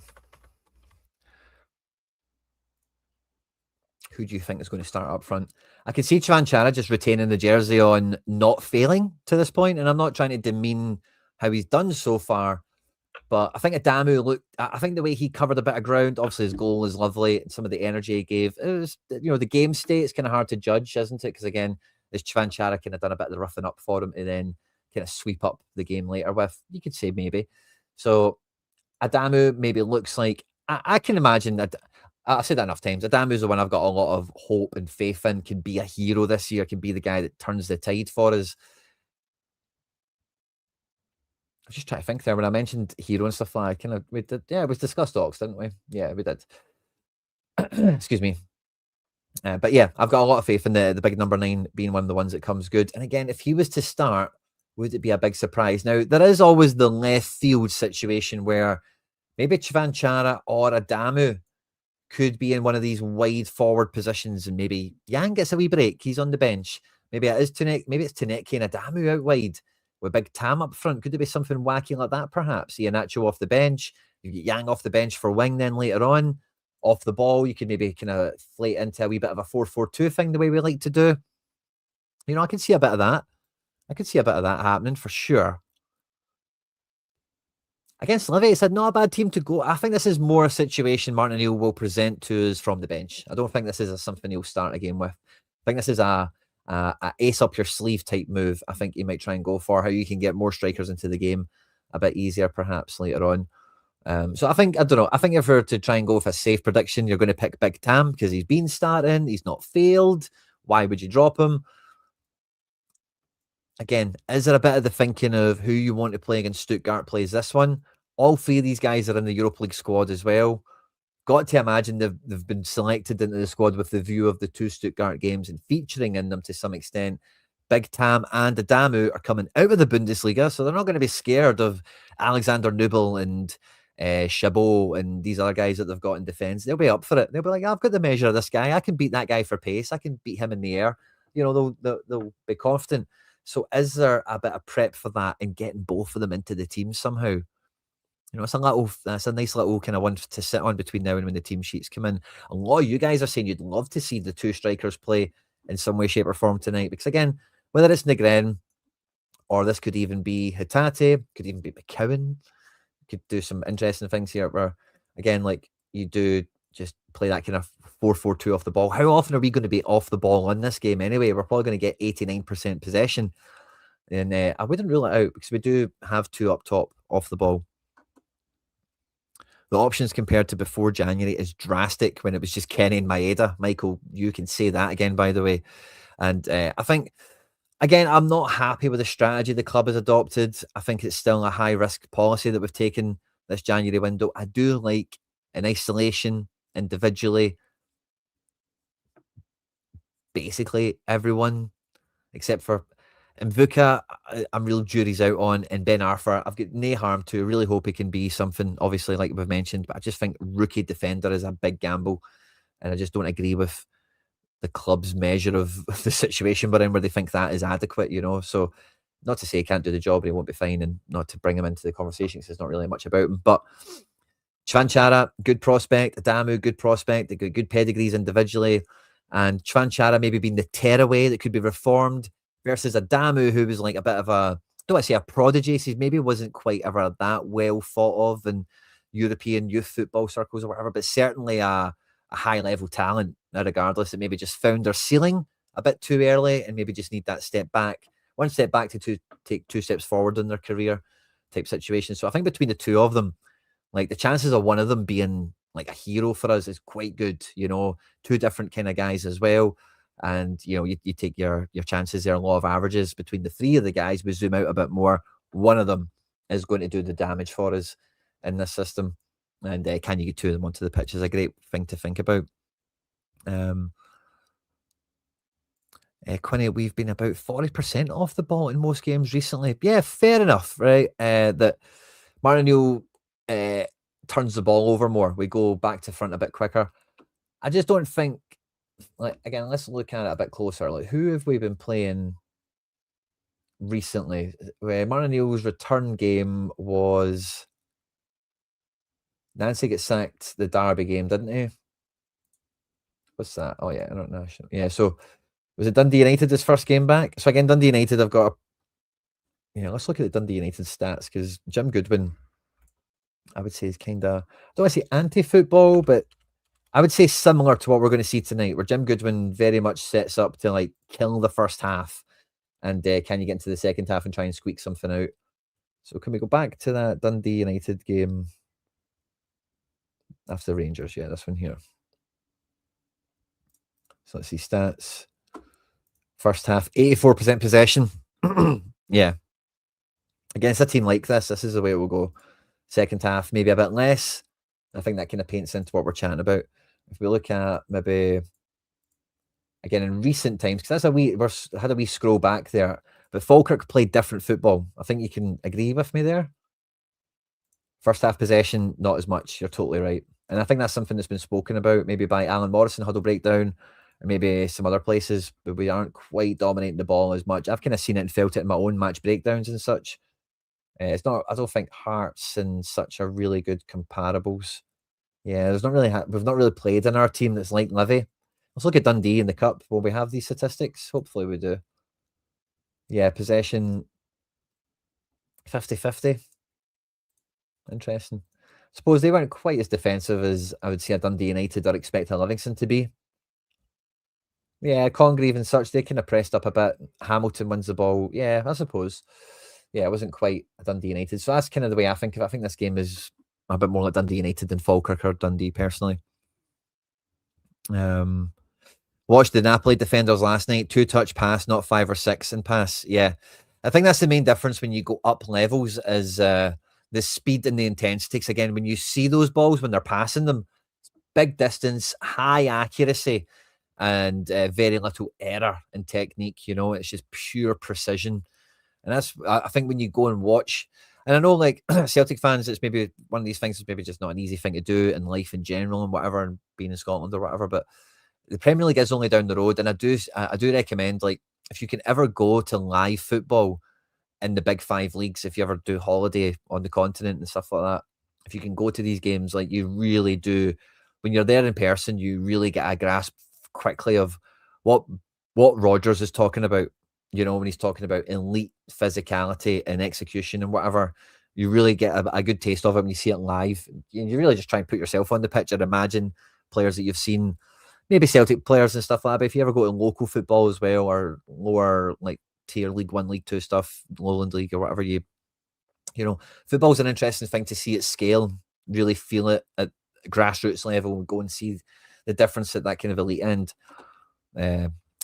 Who do you think is going to start up front? I can see Chanchara just retaining the jersey on not failing to this point, and I'm not trying to demean how he's done so far, but I think Adamu I think the way he covered a bit of ground, obviously his goal is lovely, some of the energy he gave, it was, the game state is kind of hard to judge, isn't it? Because again, this Chanchara kind of done a bit of the roughing up for him to then kind of sweep up the game later with, you could say maybe. So Adamu maybe looks like, I can imagine that, I've said that enough times. Adamu's the one I've got a lot of hope and faith in. Can be a hero this year. Can be the guy that turns the tide for us. I was just trying to think there when I mentioned hero and stuff like we did. Yeah, we discussed Ox, didn't we? Yeah, we did. Excuse me. But yeah, I've got a lot of faith in the big number 9 being one of the ones that comes good. And again, if he was to start, would it be a big surprise? Now, there is always the left field situation where maybe Chanchara or Adamu could be in one of these wide forward positions, and maybe Yang gets a wee break. He's on the bench. Maybe it is maybe it's Tuneki and Adamu out wide with Big Tam up front. Could there be something wacky like that, perhaps? Iheanacho off the bench. You get Yang off the bench for wing, then later on, off the ball, you could maybe kind of flate into a wee bit of a 4-4-2 thing, the way we like to do. I can see a bit of that. I could see a bit of that happening for sure. Against Livy, it's not a bad team to go. I think this is more a situation Martin O'Neill will present to us from the bench. I don't think this is something he'll start a game with. I think this is a ace up your sleeve type move. I think he might try and go for how you can get more strikers into the game a bit easier, perhaps later on. So I don't know. I think if we're to try and go with a safe prediction, you're going to pick Big Tam because he's been starting. He's not failed. Why would you drop him? Again, is there a bit of the thinking of who you want to play against Stuttgart plays this one? All 3 of these guys are in the Europa League squad as well. Got to imagine they've been selected into the squad with the view of the 2 Stuttgart games and featuring in them to some extent. Big Tam and Adamu are coming out of the Bundesliga, so they're not going to be scared of Alexander Nubel and Chabot and these other guys that they've got in defence. They'll be up for it. They'll be like, I've got the measure of this guy. I can beat that guy for pace. I can beat him in the air. They'll be confident. So is there a bit of prep for that and getting both of them into the team somehow? It's a nice little kind of one to sit on between now and when the team sheets come in. A lot of you guys are saying you'd love to see the 2 strikers play in some way, shape, or form tonight. Because again, whether it's Negren or this could even be Hatate, could even be McCowan, could do some interesting things here where, again, like you do just play that kind of 4-4-2 off the ball. How often are we going to be off the ball in this game anyway? We're probably going to get 89% possession. And I wouldn't rule it out because we do have 2 up top off the ball. The options compared to before January is drastic when it was just Kenny and Maeda. Michael, you can say that again, by the way. And I think, again, I'm not happy with the strategy the club has adopted. I think it's still a high-risk policy that we've taken this January window. I do like in isolation, individually, basically everyone, except for And Vuka, I'm real jury's out on, and Ben Arthur, I've got no harm to. I really hope he can be something, obviously, like we've mentioned, but I just think rookie defender is a big gamble, and I just don't agree with the club's measure of the situation we're in, where they think that is adequate, So, not to say he can't do the job, and he won't be fine, and not to bring him into the conversation because there's not really much about him, but Chvanchara, good prospect. Adamu, good prospect. They got good pedigrees individually. And Chvanchara maybe being the tearaway that could be reformed versus Adamu, who was like a bit of a, don't want to say a prodigy, he maybe wasn't quite ever that well thought of in European youth football circles or whatever, but certainly a high level talent, regardless, that maybe just found their ceiling a bit too early and maybe just need that step back, one step back to take two steps forward in their career type situation. So I think between the two of them, like the chances of one of them being like a hero for us is quite good, two different kind of guys as well. And, you take your chances there, law of averages between the three of the guys. We zoom out a bit more. One of them is going to do the damage for us in this system. And can you get two of them onto the pitch is a great thing to think about. Quinny, we've been about 40% off the ball in most games recently. Yeah, fair enough, right? That Martindale turns the ball over more. We go back to front a bit quicker. I just don't think, like, again, let's look at it a bit closer. Like, who have we been playing recently? Martindale's return game was Nancy get sacked the Derby game, didn't he? What's that? Oh, yeah, international. Yeah, so was it Dundee United his first game back? So again, Dundee United, I've got let's look at the Dundee United stats, because Jim Goodwin, I would say, is kind of, I don't want to say anti-football, but I would say similar to what we're going to see tonight, where Jim Goodwin very much sets up to like kill the first half, and can you get into the second half and try and squeak something out? So can we go back to that Dundee United game after the Rangers? Yeah, this one here. So let's see stats. First half, 84% possession. Yeah. Against a team like this is the way it will go. Second half, maybe a bit less. I think that kind of paints into what we're chatting about. If we look at maybe, again, in recent times, because we had a wee scroll back there, but Falkirk played different football. I think you can agree with me there. First half possession, not as much. You're totally right. And I think that's something that's been spoken about, maybe by Alan Morrison, Huddle Breakdown, or maybe some other places, but we aren't quite dominating the ball as much. I've kind of seen it and felt it in my own match breakdowns and such. It's not, I don't think Hearts and such are really good comparables. Yeah, there's not really, we've not really played in our team that's like Livy. Let's look at Dundee in the Cup. Will we have these statistics? Hopefully we do. Yeah, possession 50-50. Interesting. Suppose they weren't quite as defensive as I would say a Dundee United or expect a Livingston to be. Yeah, Congreve and such, they kind of pressed up a bit. Hamilton wins the ball. Yeah, I suppose. Yeah, it wasn't quite a Dundee United. So that's kind of the way I think of it. I think this game is a bit more like Dundee United than Falkirk or Dundee, personally. Watched the Napoli defenders last night. 2-touch pass, not 5 or 6 in pass. Yeah, I think that's the main difference when you go up levels is the speed and the intensity. Because again, when you see those balls, when they're passing them, big distance, high accuracy, and very little error in technique. It's just pure precision. And that's, I think, when you go and watch, and I know like Celtic fans, it's maybe one of these things is maybe just not an easy thing to do in life in general and whatever, and being in Scotland or whatever, but the Premier League is only down the road. And I do recommend, like, if you can ever go to live football in the big 5 leagues, if you ever do holiday on the continent and stuff like that, if you can go to these games, like, you really do, when you're there in person, you really get a grasp quickly of what Rodgers is talking about. When he's talking about elite physicality and execution and whatever, you really get a good taste of it when you see it live. You really just try and put yourself on the pitch and imagine players that you've seen, maybe Celtic players and stuff like that. But if you ever go to local football as well, or lower like tier League 1, League 2 stuff, Lowland League or whatever, football's an interesting thing to see at scale, really feel it at grassroots level, and go and see the difference at that kind of elite end.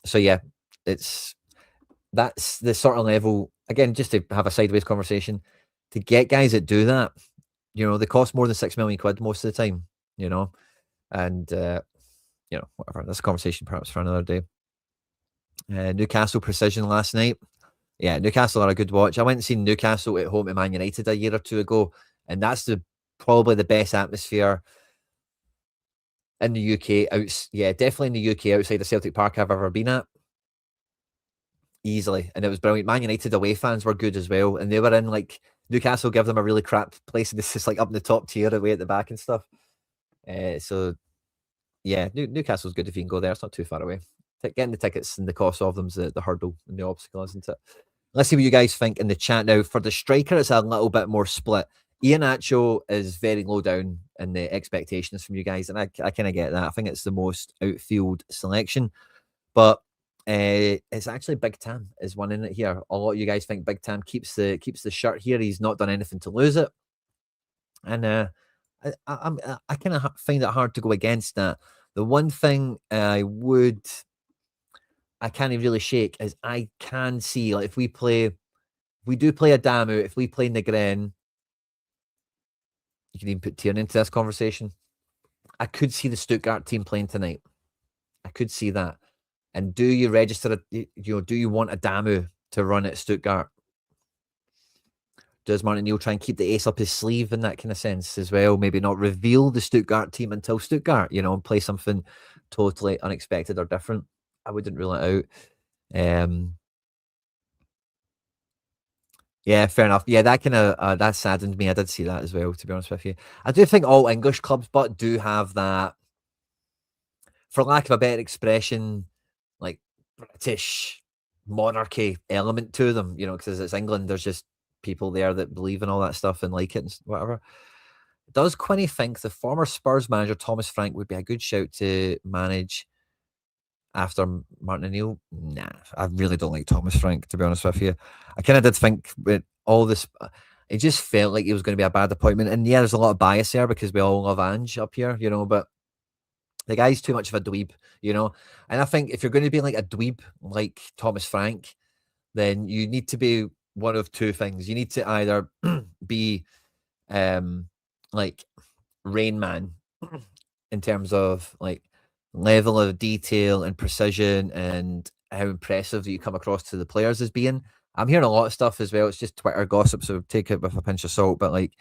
So yeah, that's the sort of level, again, just to have a sideways conversation, to get guys that do that, they cost more than £6 million most of the time, and whatever. That's a conversation perhaps for another day. Newcastle precision last night. Yeah, Newcastle are a good watch. I went and seen Newcastle at home to Man United a year or two ago, and that's probably the best atmosphere in the UK. Yeah, definitely in the UK outside of Celtic Park I've ever been at. Easily, and it was brilliant. Man United away fans were good as well, and they were in like Newcastle give them a really crap place. This is like up in the top tier, away at the back and stuff. So yeah, Newcastle's good if you can go there. It's not too far away. Getting the tickets and the cost of them's the hurdle and the obstacle, isn't it? Let's see what you guys think in the chat now. For the striker, it's a little bit more split. Iheanacho is very low down in the expectations from you guys, and I kind of get that. I think it's the most outfield selection, but it's actually Big Tam is one in it here. A lot of you guys think Big Tam keeps the shirt here. He's not done anything to lose it, and I kind of find it hard to go against that. The one thing I can't really shake is I can see, like, if we do play Adamu, if we play Negren, you can even put Tierney into this conversation. I could see the Stuttgart team playing tonight. I could see that. And do you register, do you want Adamu to run at Stuttgart? Does Martin Neal try and keep the ace up his sleeve in that kind of sense as well? Maybe not reveal the Stuttgart team until Stuttgart, and play something totally unexpected or different. I wouldn't rule it out. Yeah, fair enough. Yeah, that kind of that saddened me. I did see that as well, to be honest with you. I do think all English clubs, but do have that, for lack of a better expression, like British monarchy element to them. Because it's England. There's just people there that believe in all that stuff and like it and whatever. Does Quinny think the former Spurs manager Thomas Frank would be a good shout to manage after Martin O'Neill? Nah, I really don't like Thomas Frank, to be honest with you. I kind of did think with all this, it just felt like it was going to be a bad appointment. And yeah, there's a lot of bias there because we all love Ange up here, but the guy's too much of a dweeb, And I think if you're going to be like a dweeb like Thomas Frank, then you need to be one of two things. You need to either be like Rain Man in terms of like level of detail and precision and how impressive that you come across to the players as being. I'm hearing a lot of stuff as well. It's just Twitter gossip, so take it with a pinch of salt. But like,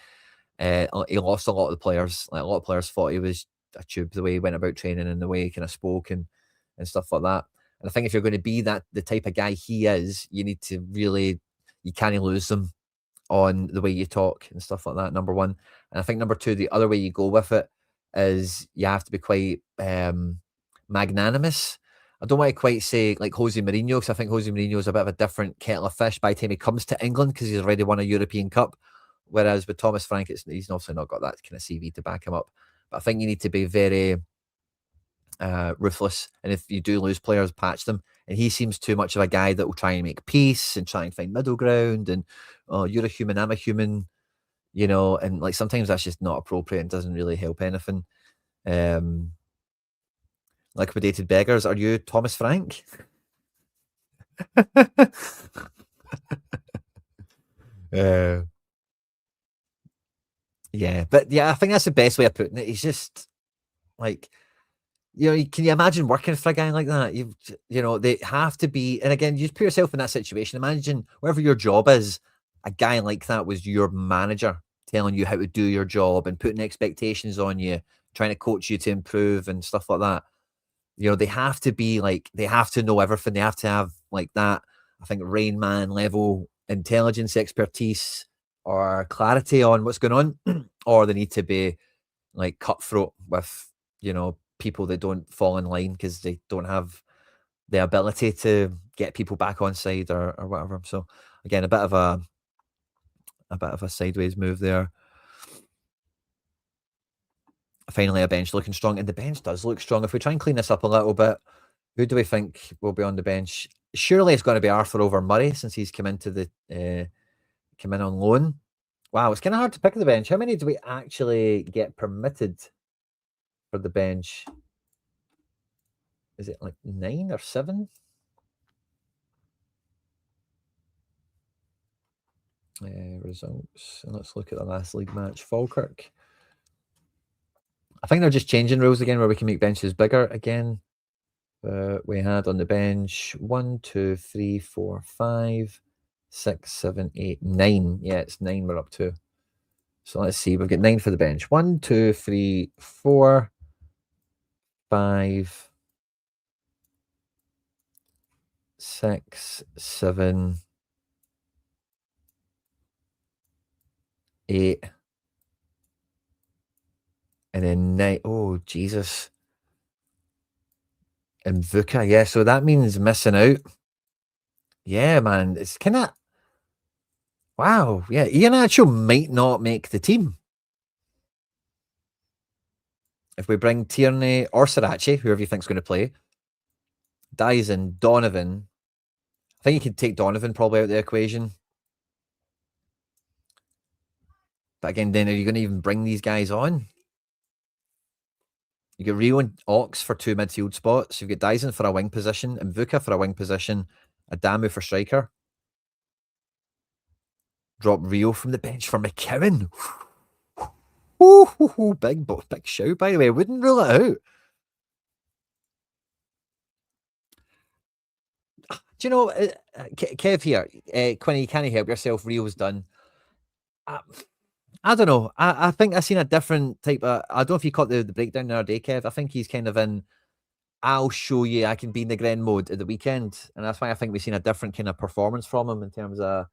he lost a lot of the players. Like, a lot of players thought he was a tube, the way he went about training and the way he kind of spoke and stuff like that. And I think if you're going to be the type of guy he is, you need to really, you can't lose them on the way you talk and stuff like that, number one. And I think number two, the other way you go with it is you have to be quite magnanimous. I don't want to quite say like Jose Mourinho, because I think Jose Mourinho is a bit of a different kettle of fish by the time he comes to England, because he's already won a European Cup. Whereas with Thomas Frank, he's obviously not got that kind of CV to back him up. But I think you need to be very ruthless. And if you do lose players, patch them. And he seems too much of a guy that will try and make peace and try and find middle ground. And, oh, you're a human, I'm a human, and like sometimes that's just not appropriate and doesn't really help anything. Liquidated beggars, are you Thomas Frank? Yeah, but yeah, I think that's the best way of putting it. He's just like, can you imagine working for a guy like that? They have to be, and again, you just put yourself in that situation. Imagine whatever your job is, a guy like that was your manager telling you how to do your job and putting expectations on you, trying to coach you to improve and stuff like that. They have to be like, they have to know everything. They have to have like that, I think, Rain Man level intelligence, expertise, or clarity on what's going on, or they need to be like cutthroat with, people that don't fall in line because they don't have the ability to get people back on side or whatever. So again, a bit of a sideways move there. Finally, a bench looking strong, and the bench does look strong. If we try and clean this up a little bit, who do we think will be on the bench? Surely it's going to be Arthur over Murray, since he's come in on loan. Wow, it's kind of hard to pick the bench. How many do we actually get permitted for the bench? Is it like 9 or 7? Results. And let's look at the last league match. Falkirk. I think they're just changing rules again where we can make benches bigger again. We had on the bench 1, 2, 3, 4, 5. 6, 7, 8, 9. Yeah, it's 9 we're up to. So let's see. We've got 9 for the bench. 1, 2, 3, 4, 5, 6, 7, 8, and then 9. Oh, Jesus. And Vuka, yeah. So that means missing out. Yeah, man. It's kind of, wow. Yeah, Iheanacho might not make the team. If we bring Tierney or Sriracha, whoever you think's going to play, Dyson, Donovan. I think you could take Donovan probably out of the equation. But again, then are you going to even bring these guys on? You get Rio and Ox for 2 midfield spots. You've got Dyson for a wing position, and Vuka for a wing position, Adamu for striker. Drop Rio from the bench for McKeown. Ooh, big show, by the way. Wouldn't rule it out. Do you know, Kev here, Quinny, you can't help yourself. Rio's done. I don't know. I think I've seen a different type of. I don't know if you caught the breakdown the other day, Kev. I think he's kind of in. I'll show you I can be in the Gren mode at the weekend, and that's why I think we've seen a different kind of performance from him in terms of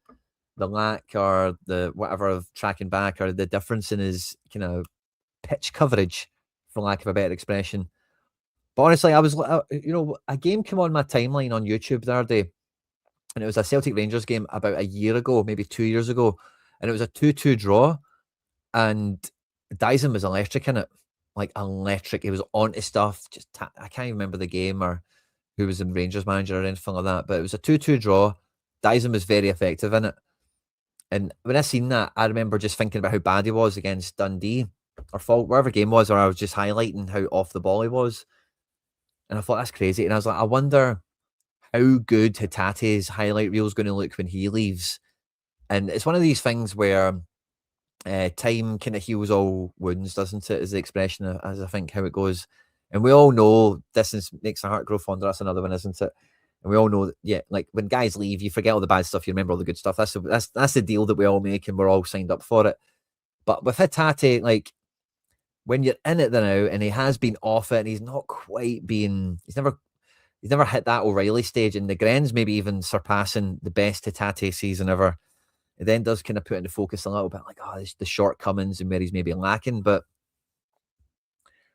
the lack or the whatever of tracking back or the difference in his kind of pitch coverage, for lack of a better expression. But honestly, I was, a game came on my timeline on YouTube the other day, and it was a Celtic Rangers game about a year ago, maybe 2 years ago, and it was a 2-2 draw, and Dyson was electric in it, like electric. He was onto stuff. I can't even remember the game or who was in Rangers manager or anything like that, but it was a 2-2 draw. Dyson was very effective in it. And when I seen that, I remember just thinking about how bad he was against Dundee or Fault, whatever game was, or I was just highlighting how off the ball he was. And I thought, that's crazy. And I was like, I wonder how good Hitate's highlight reel is going to look when he leaves. And it's one of these things where time kind of heals all wounds, doesn't it? Is the expression, as I think how it goes. And we all know distance makes the heart grow fonder. That's another one, isn't it? And we all know that, yeah, like when guys leave, you forget all the bad stuff, you remember all the good stuff. That's the deal that we all make, and we're all signed up for it. But with Hitate, like when you're in it now, and he has been off it, and he's not quite been, he's never hit that O'Reilly stage, and the Gren's maybe even surpassing the best Hitate season ever. It then does kind of put into focus a little bit, like, the shortcomings and where he's maybe lacking. But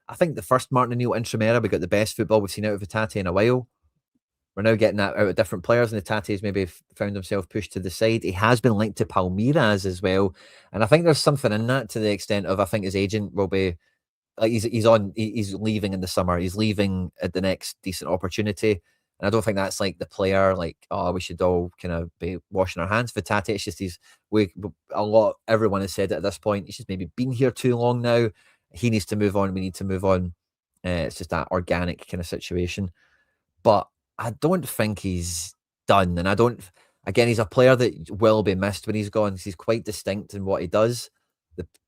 I think the first Martin O'Neill Intramera, we got the best football we've seen out of Hitate in a while. We're now getting that out of different players, and Hitate's maybe found himself pushed to the side. He has been linked to Palmeiras as well, and I think there's something in that to the extent of, I think his agent will be like, he's leaving in the summer. He's leaving at the next decent opportunity, and I don't think that's like the player like, oh, we should all kind of be washing our hands for Tate. It's just everyone has said it at this point. He's just maybe been here too long now. He needs to move on. We need to move on. It's just that organic kind of situation, but I don't think he's done. And again, he's a player that will be missed when he's gone. He's quite distinct in what he does.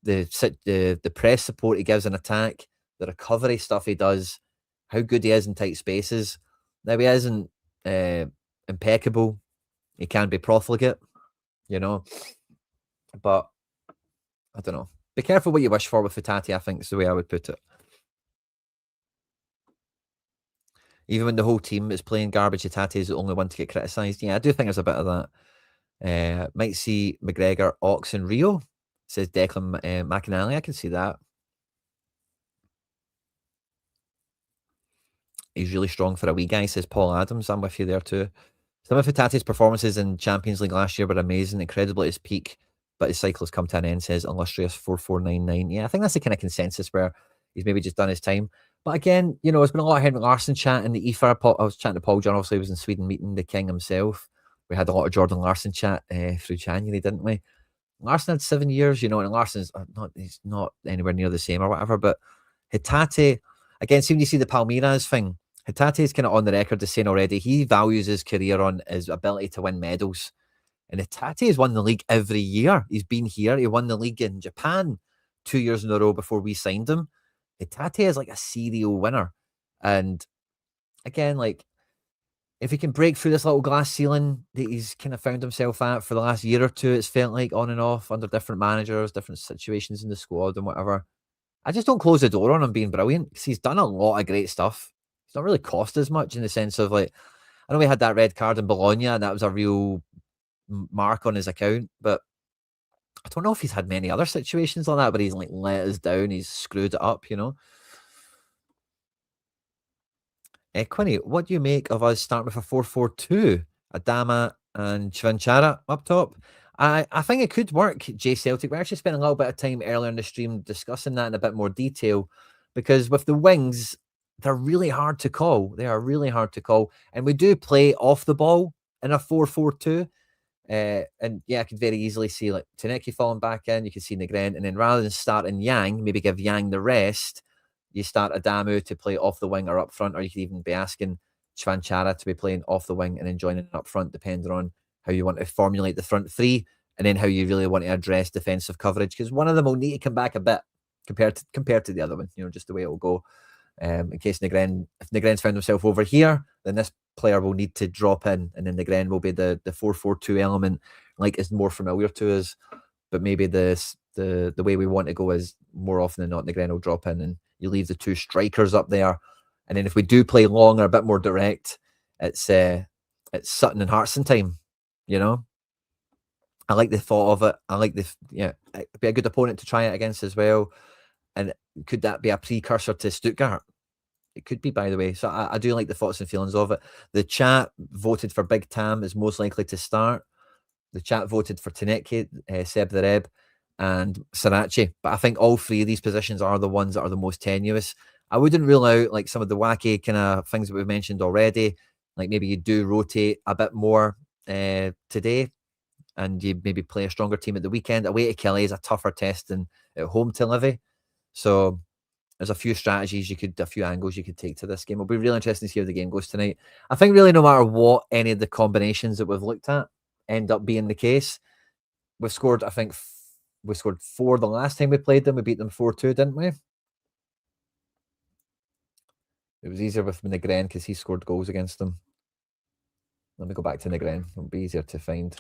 The press support he gives in attack, the recovery stuff he does, how good he is in tight spaces. Now, he isn't impeccable. He can be profligate, but I don't know. Be careful what you wish for with Hatate, I think is the way I would put it. Even when the whole team is playing garbage, Hatate is the only one to get criticised. Yeah, I do think there's a bit of that. Might see McGregor, Ox, and Rio, says Declan McAnally. I can see that. He's really strong for a wee guy, says Paul Adams. I'm with you there too. Some of Hatate's performances in Champions League last year were amazing, incredible at his peak, but his cycle has come to an end, says Illustrious 4499. Yeah, I think that's the kind of consensus where he's maybe just done his time. But again, there's been a lot of Henrik Larsson chat in the ether. I was chatting to Paul John, obviously he was in Sweden meeting the king himself. We had a lot of Jordan Larsson chat through January, didn't we? Larsson had 7 years, and Larsson's he's not anywhere near the same or whatever. But Hatate, again, see when you see the Palmeiras thing, Hatate is kind of on the record as saying already he values his career on his ability to win medals. And Hatate has won the league every year. He's been here. He won the league in Japan 2 years in a row before we signed him. Hatate is like a serial winner. And again, like, if he can break through this little glass ceiling that he's kind of found himself at for the last year or two, it's felt like on and off under different managers, different situations in the squad and whatever. I just don't close the door on him being brilliant because he's done a lot of great stuff. It's not really cost as much in the sense of like, I know we had that red card in Bologna and that was a real mark on his account, but I don't know if he's had many other situations like that, but he's like let us down, he's screwed it up, you know. Quinny, what do you make of us starting with a 4-4-2? Adama and Chvanchara up top. I think it could work, Jay Celtic. We actually spent a little bit of time earlier in the stream discussing that in a bit more detail because with the wings, they're really hard to call. They are really hard to call. And we do play off the ball in a 4-4-2. And yeah, I could very easily see like Taneki falling back in. You could see Negren. And then rather than starting Yang, maybe give Yang the rest, you start Adamu to play off the wing or up front, or you could even be asking Chvanchara to be playing off the wing and then joining up front, depending on how you want to formulate the front three and then how you really want to address defensive coverage. Because one of them will need to come back a bit compared to the other one, you know, just the way it will go. In case if Negren's found himself over here, then this player will need to drop in, and then Negren will be the 4-4-2 element, like is more familiar to us. But maybe the way we want to go is more often than not, Negren will drop in, and you leave the two strikers up there. And then if we do play long or a bit more direct, it's Sutton and Hartson time. You know, I like the thought of it. I like it'd be a good opponent to try it against as well. And could that be a precursor to Stuttgart? It could be, by the way. So I do like the thoughts and feelings of it. The chat voted for Big Tam is most likely to start. The chat voted for Taneki, Seb the Reb, and Sarachi. But I think all three of these positions are the ones that are the most tenuous. I wouldn't rule out like some of the wacky kind of things that we've mentioned already. Like maybe you do rotate a bit more today and you maybe play a stronger team at the weekend. Away to Kelly is a tougher test than at home to Livy. So there's a few strategies a few angles you could take to this game. It'll be really interesting to see how the game goes tonight. I think really no matter what any of the combinations that we've looked at end up being the case, we've scored, I think, we scored 4 the last time we played them. We beat them 4-2, didn't we? It was easier with Negren because he scored goals against them. Let me go back to Negren. It'll be easier to find.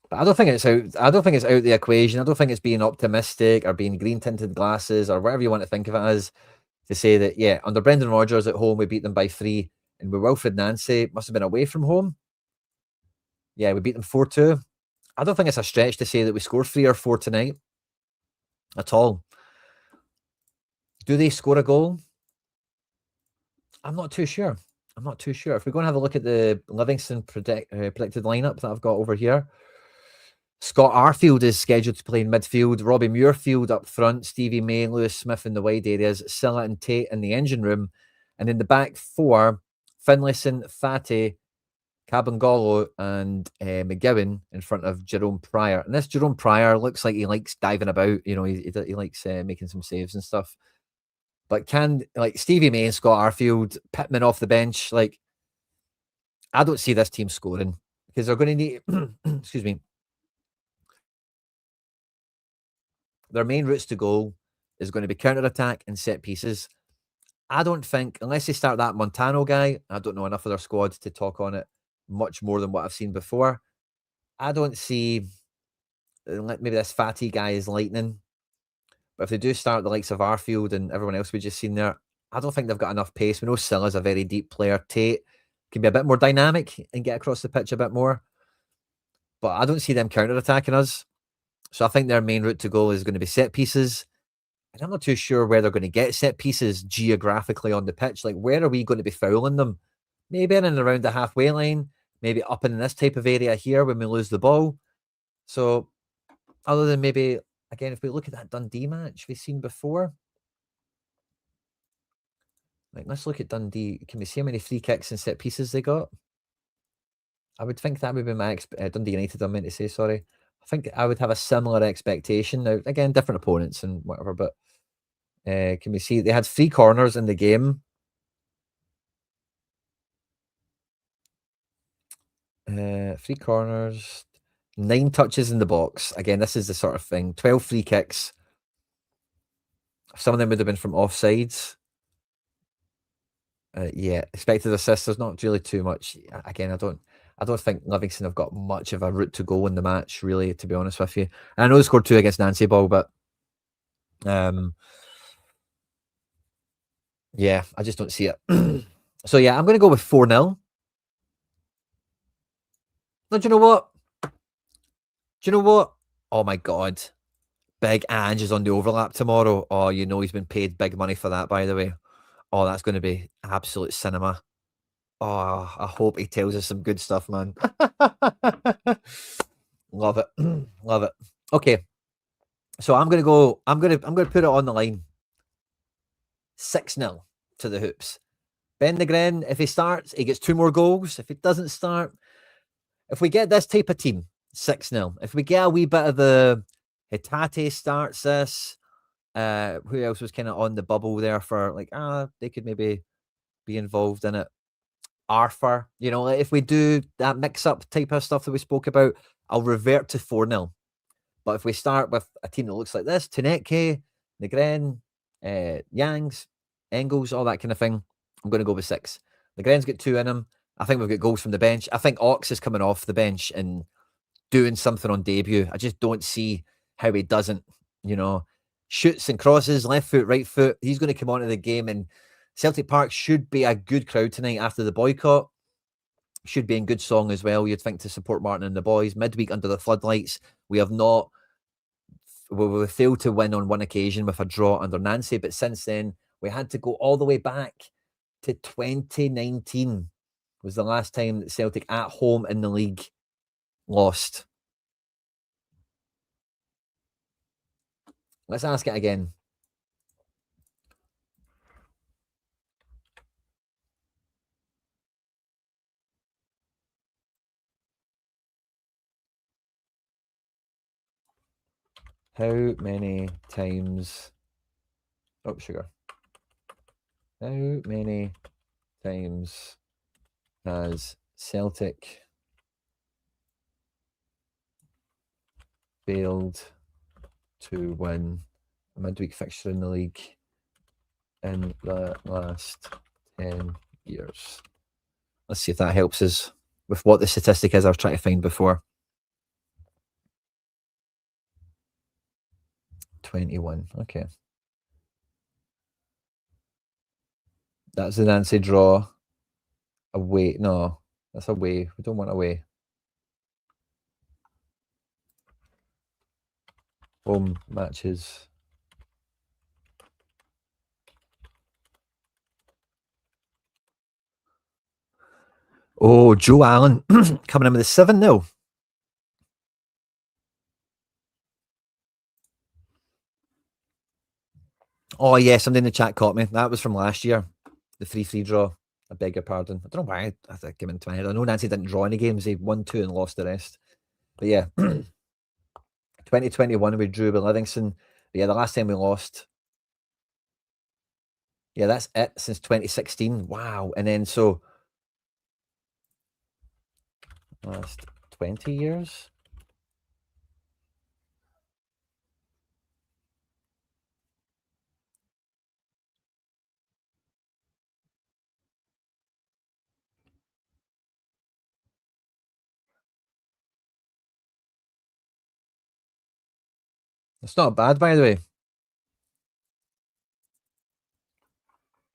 But I don't think it's out. I don't think it's out the equation. I don't think it's being optimistic or being green tinted glasses or whatever you want to think of it as, to say that yeah, under Brendan Rodgers at home we beat them by 3, and with Wilfred Nancy must have been away from home. Yeah, we beat them 4-2. I don't think it's a stretch to say that we score 3 or 4 tonight at all. Do they score a goal? I'm not too sure. I'm not too sure. If we're going to have a look at the Livingston predicted lineup that I've got over here, Scott Arfield is scheduled to play in midfield. Robbie Muirfield up front. Stevie May, Lewis Smith in the wide areas. Silla and Tate in the engine room. And in the back 4, Finlayson, Fati, Cabangolo and McGowan in front of Jerome Pryor. And this Jerome Pryor looks like he likes diving about. You know, he likes making some saves and stuff. But can, like, Stevie May and Scott Arfield, Pittman off the bench, like, I don't see this team scoring because they're going to need, excuse me, their main routes to goal is going to be counter-attack and set pieces. I don't think, unless they start that Montano guy, I don't know enough of their squad to talk on it much more than what I've seen before. I don't see, maybe this Fatty guy is lightning. But if they do start the likes of Arfield and everyone else we just seen there, I don't think they've got enough pace. We know Silla's a very deep player. Tate can be a bit more dynamic and get across the pitch a bit more. But I don't see them counter-attacking us. So I think their main route to goal is going to be set pieces. And I'm not too sure where they're going to get set pieces geographically on the pitch. Like, where are we going to be fouling them? Maybe in and around the halfway line. Maybe up in this type of area here when we lose the ball. So other than maybe, again, if we look at that Dundee match we've seen before. Like, let's look at Dundee. Can we see how many free kicks and set pieces they got? I would think that would be my Dundee United, I meant to say, sorry. I think I would have a similar expectation. Now, again, different opponents and whatever, but can we see they had 3 corners in the game? 3 corners, 9 touches in the box. Again, this is the sort of thing. 12 free kicks. Some of them would have been from offsides. Yeah, expected assists. There's not really too much. Again, I don't think Livingston have got much of a route to go in the match, really, to be honest with you. And I know they scored 2 against Nancy Ball, but yeah, I just don't see it. So yeah, I'm going to go with 4-0. No, do you know what? Do you know what? Oh my God. Big Ange is on the overlap tomorrow. Oh, you know he's been paid big money for that, by the way. Oh, that's going to be absolute cinema. Oh, I hope he tells us some good stuff, man. Love it. Love it. Okay. So I'm gonna put it on the line. 6-0 to the Hoops. Ben de Gren, if he starts, he gets 2 more goals. If he doesn't start, if we get this type of team, 6-0. If we get a wee bit of the Hitate starts this, who else was kind of on the bubble there for like, they could maybe be involved in it. Arthur, you know, if we do that mix-up type of stuff that we spoke about, I'll revert to 4-0. But if we start with a team that looks like this, Tuneke, Negren, Yangs, Engels, all that kind of thing, I'm going to go with 6. Negren's got 2 in him. I think we've got goals from the bench. I think Ox is coming off the bench and doing something on debut. I just don't see how he doesn't, you know, shoots and crosses, left foot, right foot. He's going to come onto the game, and Celtic Park should be a good crowd tonight after the boycott. Should be in good song as well, you'd think, to support Martin and the boys. Midweek under the floodlights. We have not, we failed to win on one occasion with a draw under Nancy, but since then, we had to go all the way back to 2019 was the last time that Celtic at home in the league lost. Let's ask it again. How many times... Oh, sugar. How many times has Celtic failed to win a midweek fixture in the league in the last 10 years? Let's see if that helps us with what the statistic is I was trying to find before. 21. Okay. That's the Nancy draw. Away. No, that's away. We don't want away. Home matches. Oh, Joe Allen coming in with a 7-0. Oh, yeah, somebody in the chat caught me. That was from last year. The 3-3 draw. I beg your pardon. I don't know why I came into my head. I know Nancy didn't draw any games. They won 2 and lost the rest. But yeah, 2021 we drew with Livingston. But yeah, the last time we lost. Yeah, that's it since 2016. Wow. And then so last 20 years. It's not bad, by the way.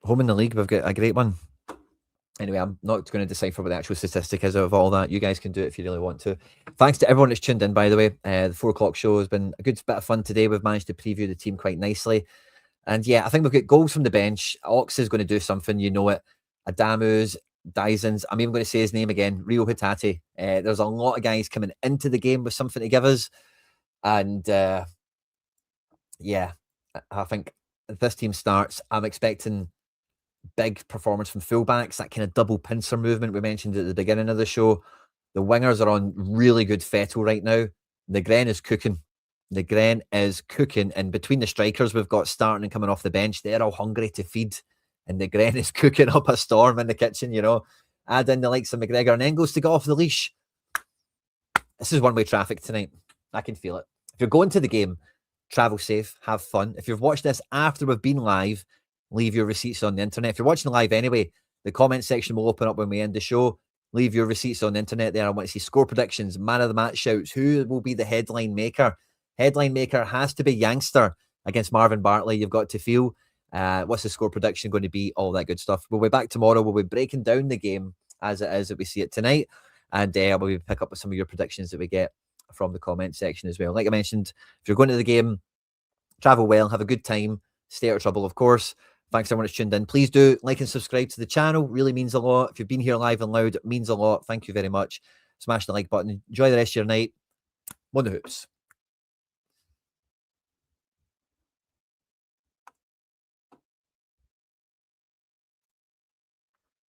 Home in the league, we've got a great one. Anyway, I'm not going to decipher what the actual statistic is of all that. You guys can do it if you really want to. Thanks to everyone that's tuned in, by the way. The 4 o'clock show has been a good bit of fun today. We've managed to preview the team quite nicely. And yeah, I think we've got goals from the bench. Ox is going to do something, you know it. Adamus, Dysons, I'm even going to say his name again, Rio Hitate. There's a lot of guys coming into the game with something to give us. And yeah, I think if this team starts, I'm expecting big performance from fullbacks, that kind of double pincer movement we mentioned at the beginning of the show. The wingers are on really good fettle right now. Negren is cooking. Negren is cooking. And between the strikers we've got starting and coming off the bench, they're all hungry to feed. And Negren is cooking up a storm in the kitchen, you know. Add in the likes of McGregor and Engels to get off the leash. This is one-way traffic tonight. I can feel it. If you're going to the game, travel safe, have fun. If you've watched this after we've been live, leave your receipts on the internet. If you're watching live anyway, The comment section will open up when we end the show. Leave your receipts on the internet there. I want to see score predictions, man of the match shouts. Who will be the headline maker? Headline maker has to be Youngster against Marvin Bartley. You've got to feel what's the score prediction going to be, all that good stuff. We'll be back tomorrow. We'll be breaking down the game as it is that we see it tonight. And we'll pick up with some of your predictions that we get from the comment section as well. Like I mentioned, if you're going to the game, travel well, have a good time, stay out of trouble, of course. Thanks everyone that's tuned in. Please do like and subscribe to the channel. Really means a lot. If you've been here live and loud, it means a lot. Thank you very much. Smash the like button. Enjoy the rest of your night. Won the hoops.